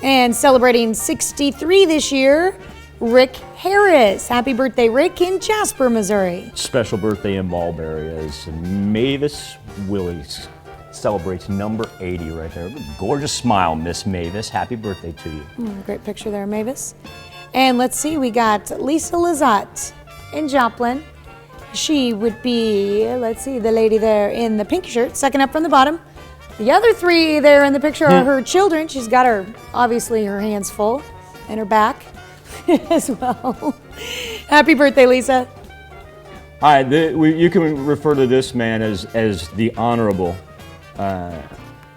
Speaker 1: And celebrating 63 this year, Rick Harris. Happy birthday, Rick, in Jasper, Missouri.
Speaker 2: Special birthday in Mulberry as Mavis Willis celebrates number 80 right there. Gorgeous smile, Miss Mavis. Happy birthday to you.
Speaker 1: Great picture there, Mavis. And let's see, we got Lisa Lizotte in Joplin. She would be, let's see, the lady there in the pink shirt, second up from the bottom. The other three there in the picture are her children. She's got obviously her hands full and her back as well. Happy birthday, Lisa.
Speaker 2: All right, you can refer to this man as the Honorable.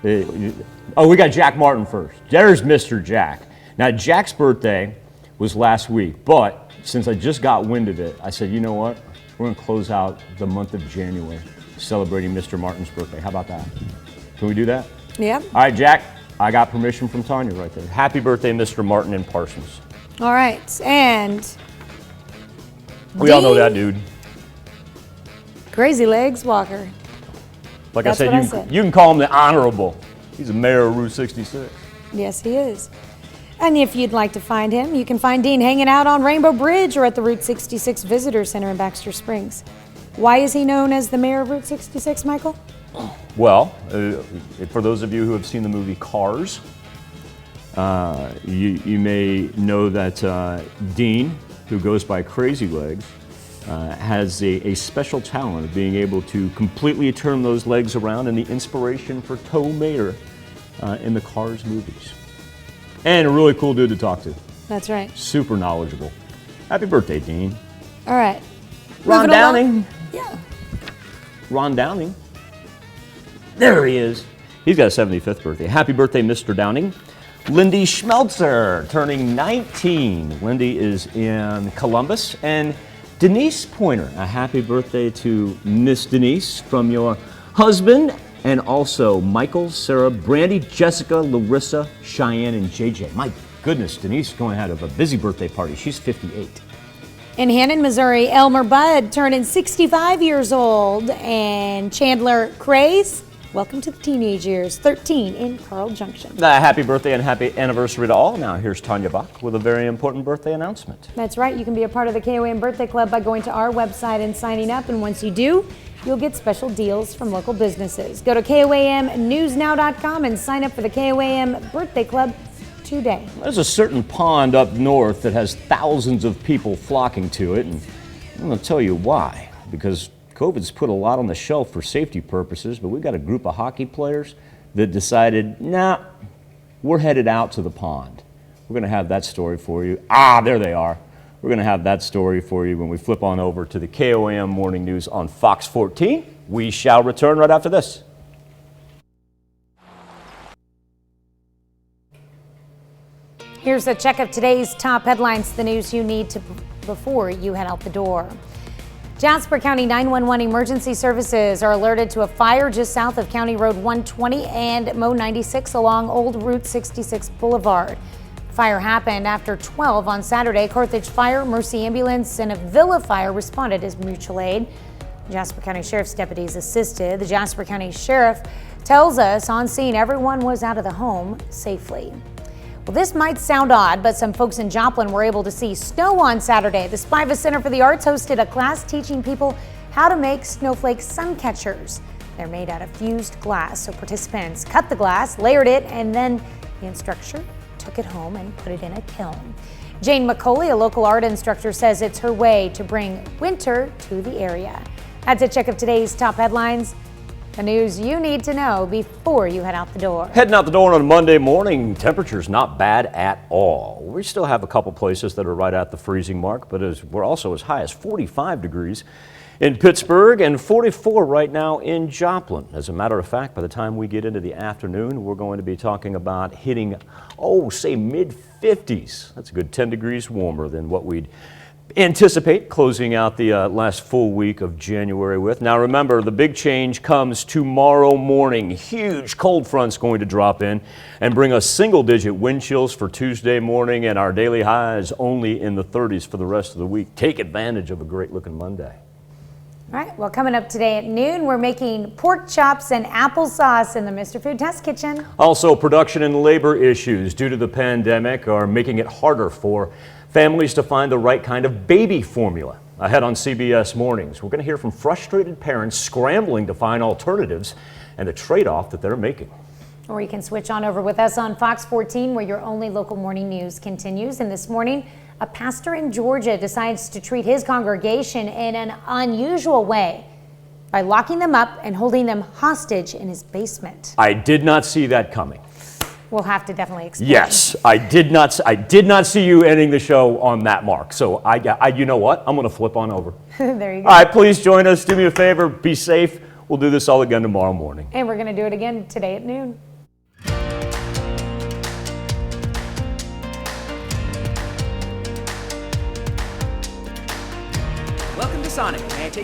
Speaker 2: We got Jack Martin first. There's Mr. Jack. Now, Jack's birthday was last week, but since I just got wind of it, I said, you know what? We're going to close out the month of January celebrating Mr. Martin's birthday. How about that? Can we do that?
Speaker 1: Yeah.
Speaker 2: All right, Jack, I got permission from Tanya right there. Happy birthday, Mr. Martin in Parsons.
Speaker 1: All right, and
Speaker 2: We all know that dude.
Speaker 1: Crazy Legs Walker.
Speaker 2: Like
Speaker 1: That's
Speaker 2: I
Speaker 1: what I
Speaker 2: said,
Speaker 1: said.
Speaker 2: you can call him the Honorable. He's the mayor of Route 66.
Speaker 1: Yes, he is. And if you'd like to find him, you can find Dean hanging out on Rainbow Bridge or at the Route 66 Visitor Center in Baxter Springs. Why is he known as the mayor of Route 66, Michael?
Speaker 2: Well, for those of you who have seen the movie Cars, you may know that Dean, who goes by Crazy Legs, has a special talent of being able to completely turn those legs around, and the inspiration for Tow Mater in the Cars movies. And a really cool dude to talk to.
Speaker 1: That's right.
Speaker 2: Super knowledgeable. Happy birthday, Dean.
Speaker 1: All right.
Speaker 2: Ron
Speaker 1: Moving along.
Speaker 2: Downing.
Speaker 1: Yeah.
Speaker 2: Ron Downing. There he is. He's got a 75th birthday. Happy birthday, Mr. Downing. Lindy Schmelzer, turning 19. Lindy is in Columbus. And Denise Pointer, a happy birthday to Miss Denise from your husband, and also Michael, Sarah, Brandy, Jessica, Larissa, Cheyenne, and JJ. My goodness, Denise is going to have a busy birthday party. She's 58.
Speaker 1: In Hannon, Missouri, Elmer Budd turning 65 years old, and Chandler Craze, welcome to the teenage years, 13 in Carl Junction.
Speaker 2: Happy birthday and happy anniversary to all. Now here's Tanya Bach with a very important birthday announcement.
Speaker 1: That's right. You can be a part of the KOAM Birthday Club by going to our website and signing up. And once you do, you'll get special deals from local businesses. Go to KOAMnewsnow.com and sign up for the KOAM Birthday Club today.
Speaker 2: There's a certain pond up north that has thousands of people flocking to it, and I'm going to tell you why. Because COVID's put a lot on the shelf for safety purposes, but we've got a group of hockey players that decided, nah, we're headed out to the pond. We're going to have that story for you. There they are. We're going to have that story for you when we flip on over to the KOAM Morning News on Fox 14. We shall return right after this.
Speaker 1: Here's a check of today's top headlines, the news you need to before you head out the door. Jasper County 911 emergency services are alerted to a fire just south of County Road 120 and Mo 96 along Old Route 66 Boulevard. Fire happened after 12 on Saturday. Carthage Fire, Mercy Ambulance, and a Villa Fire responded as mutual aid. Jasper County Sheriff's deputies assisted. The Jasper County Sheriff tells us on scene everyone was out of the home safely. Well, this might sound odd, but some folks in Joplin were able to see snow on Saturday. The Spiva Center for the Arts hosted a class teaching people how to make snowflake sun catchers. They're made out of fused glass, so participants cut the glass, layered it, and then the instructor took it home and put it in a kiln. Jane McCauley, a local art instructor, says it's her way to bring winter to the area. That's a check of today's top headlines. The news you need to know before you head out the door.
Speaker 2: Heading out the door on a Monday morning, temperature's not bad at all. We still have a couple places that are right at the freezing mark, but we're also as high as 45 degrees in Pittsburgh and 44 right now in Joplin. As a matter of fact, by the time we get into the afternoon, we're going to be talking about hitting, say mid-50s. That's a good 10 degrees warmer than what we'd anticipate closing out the last full week of January with. Now remember, the big change comes tomorrow morning. Huge cold front's going to drop in and bring us single-digit wind chills for Tuesday morning, and our daily highs only in the 30s for the rest of the week. Take advantage of a great-looking Monday.
Speaker 1: All right, well, coming up today at noon, we're making pork chops and applesauce in the Mr. Food Test Kitchen.
Speaker 2: Also, production and labor issues due to the pandemic are making it harder for families to find the right kind of baby formula. Ahead on CBS Mornings, we're going to hear from frustrated parents scrambling to find alternatives and the trade-off that they're making.
Speaker 1: Or you can switch on over with us on Fox 14, where your only local morning news continues. And this morning, A pastor in Georgia decides to treat his congregation in an unusual way by locking them up and holding them hostage in his basement.
Speaker 2: I did not see that coming.
Speaker 1: We'll have to definitely explain.
Speaker 2: Yes, I did not see you ending the show on that mark. So you know what? I'm going to flip on over.
Speaker 1: There you go.
Speaker 2: All right, please join us. Do me a favor. Be safe. We'll do this all again tomorrow morning.
Speaker 1: And we're going to do it again today at noon.
Speaker 8: Welcome to Sonic. May I take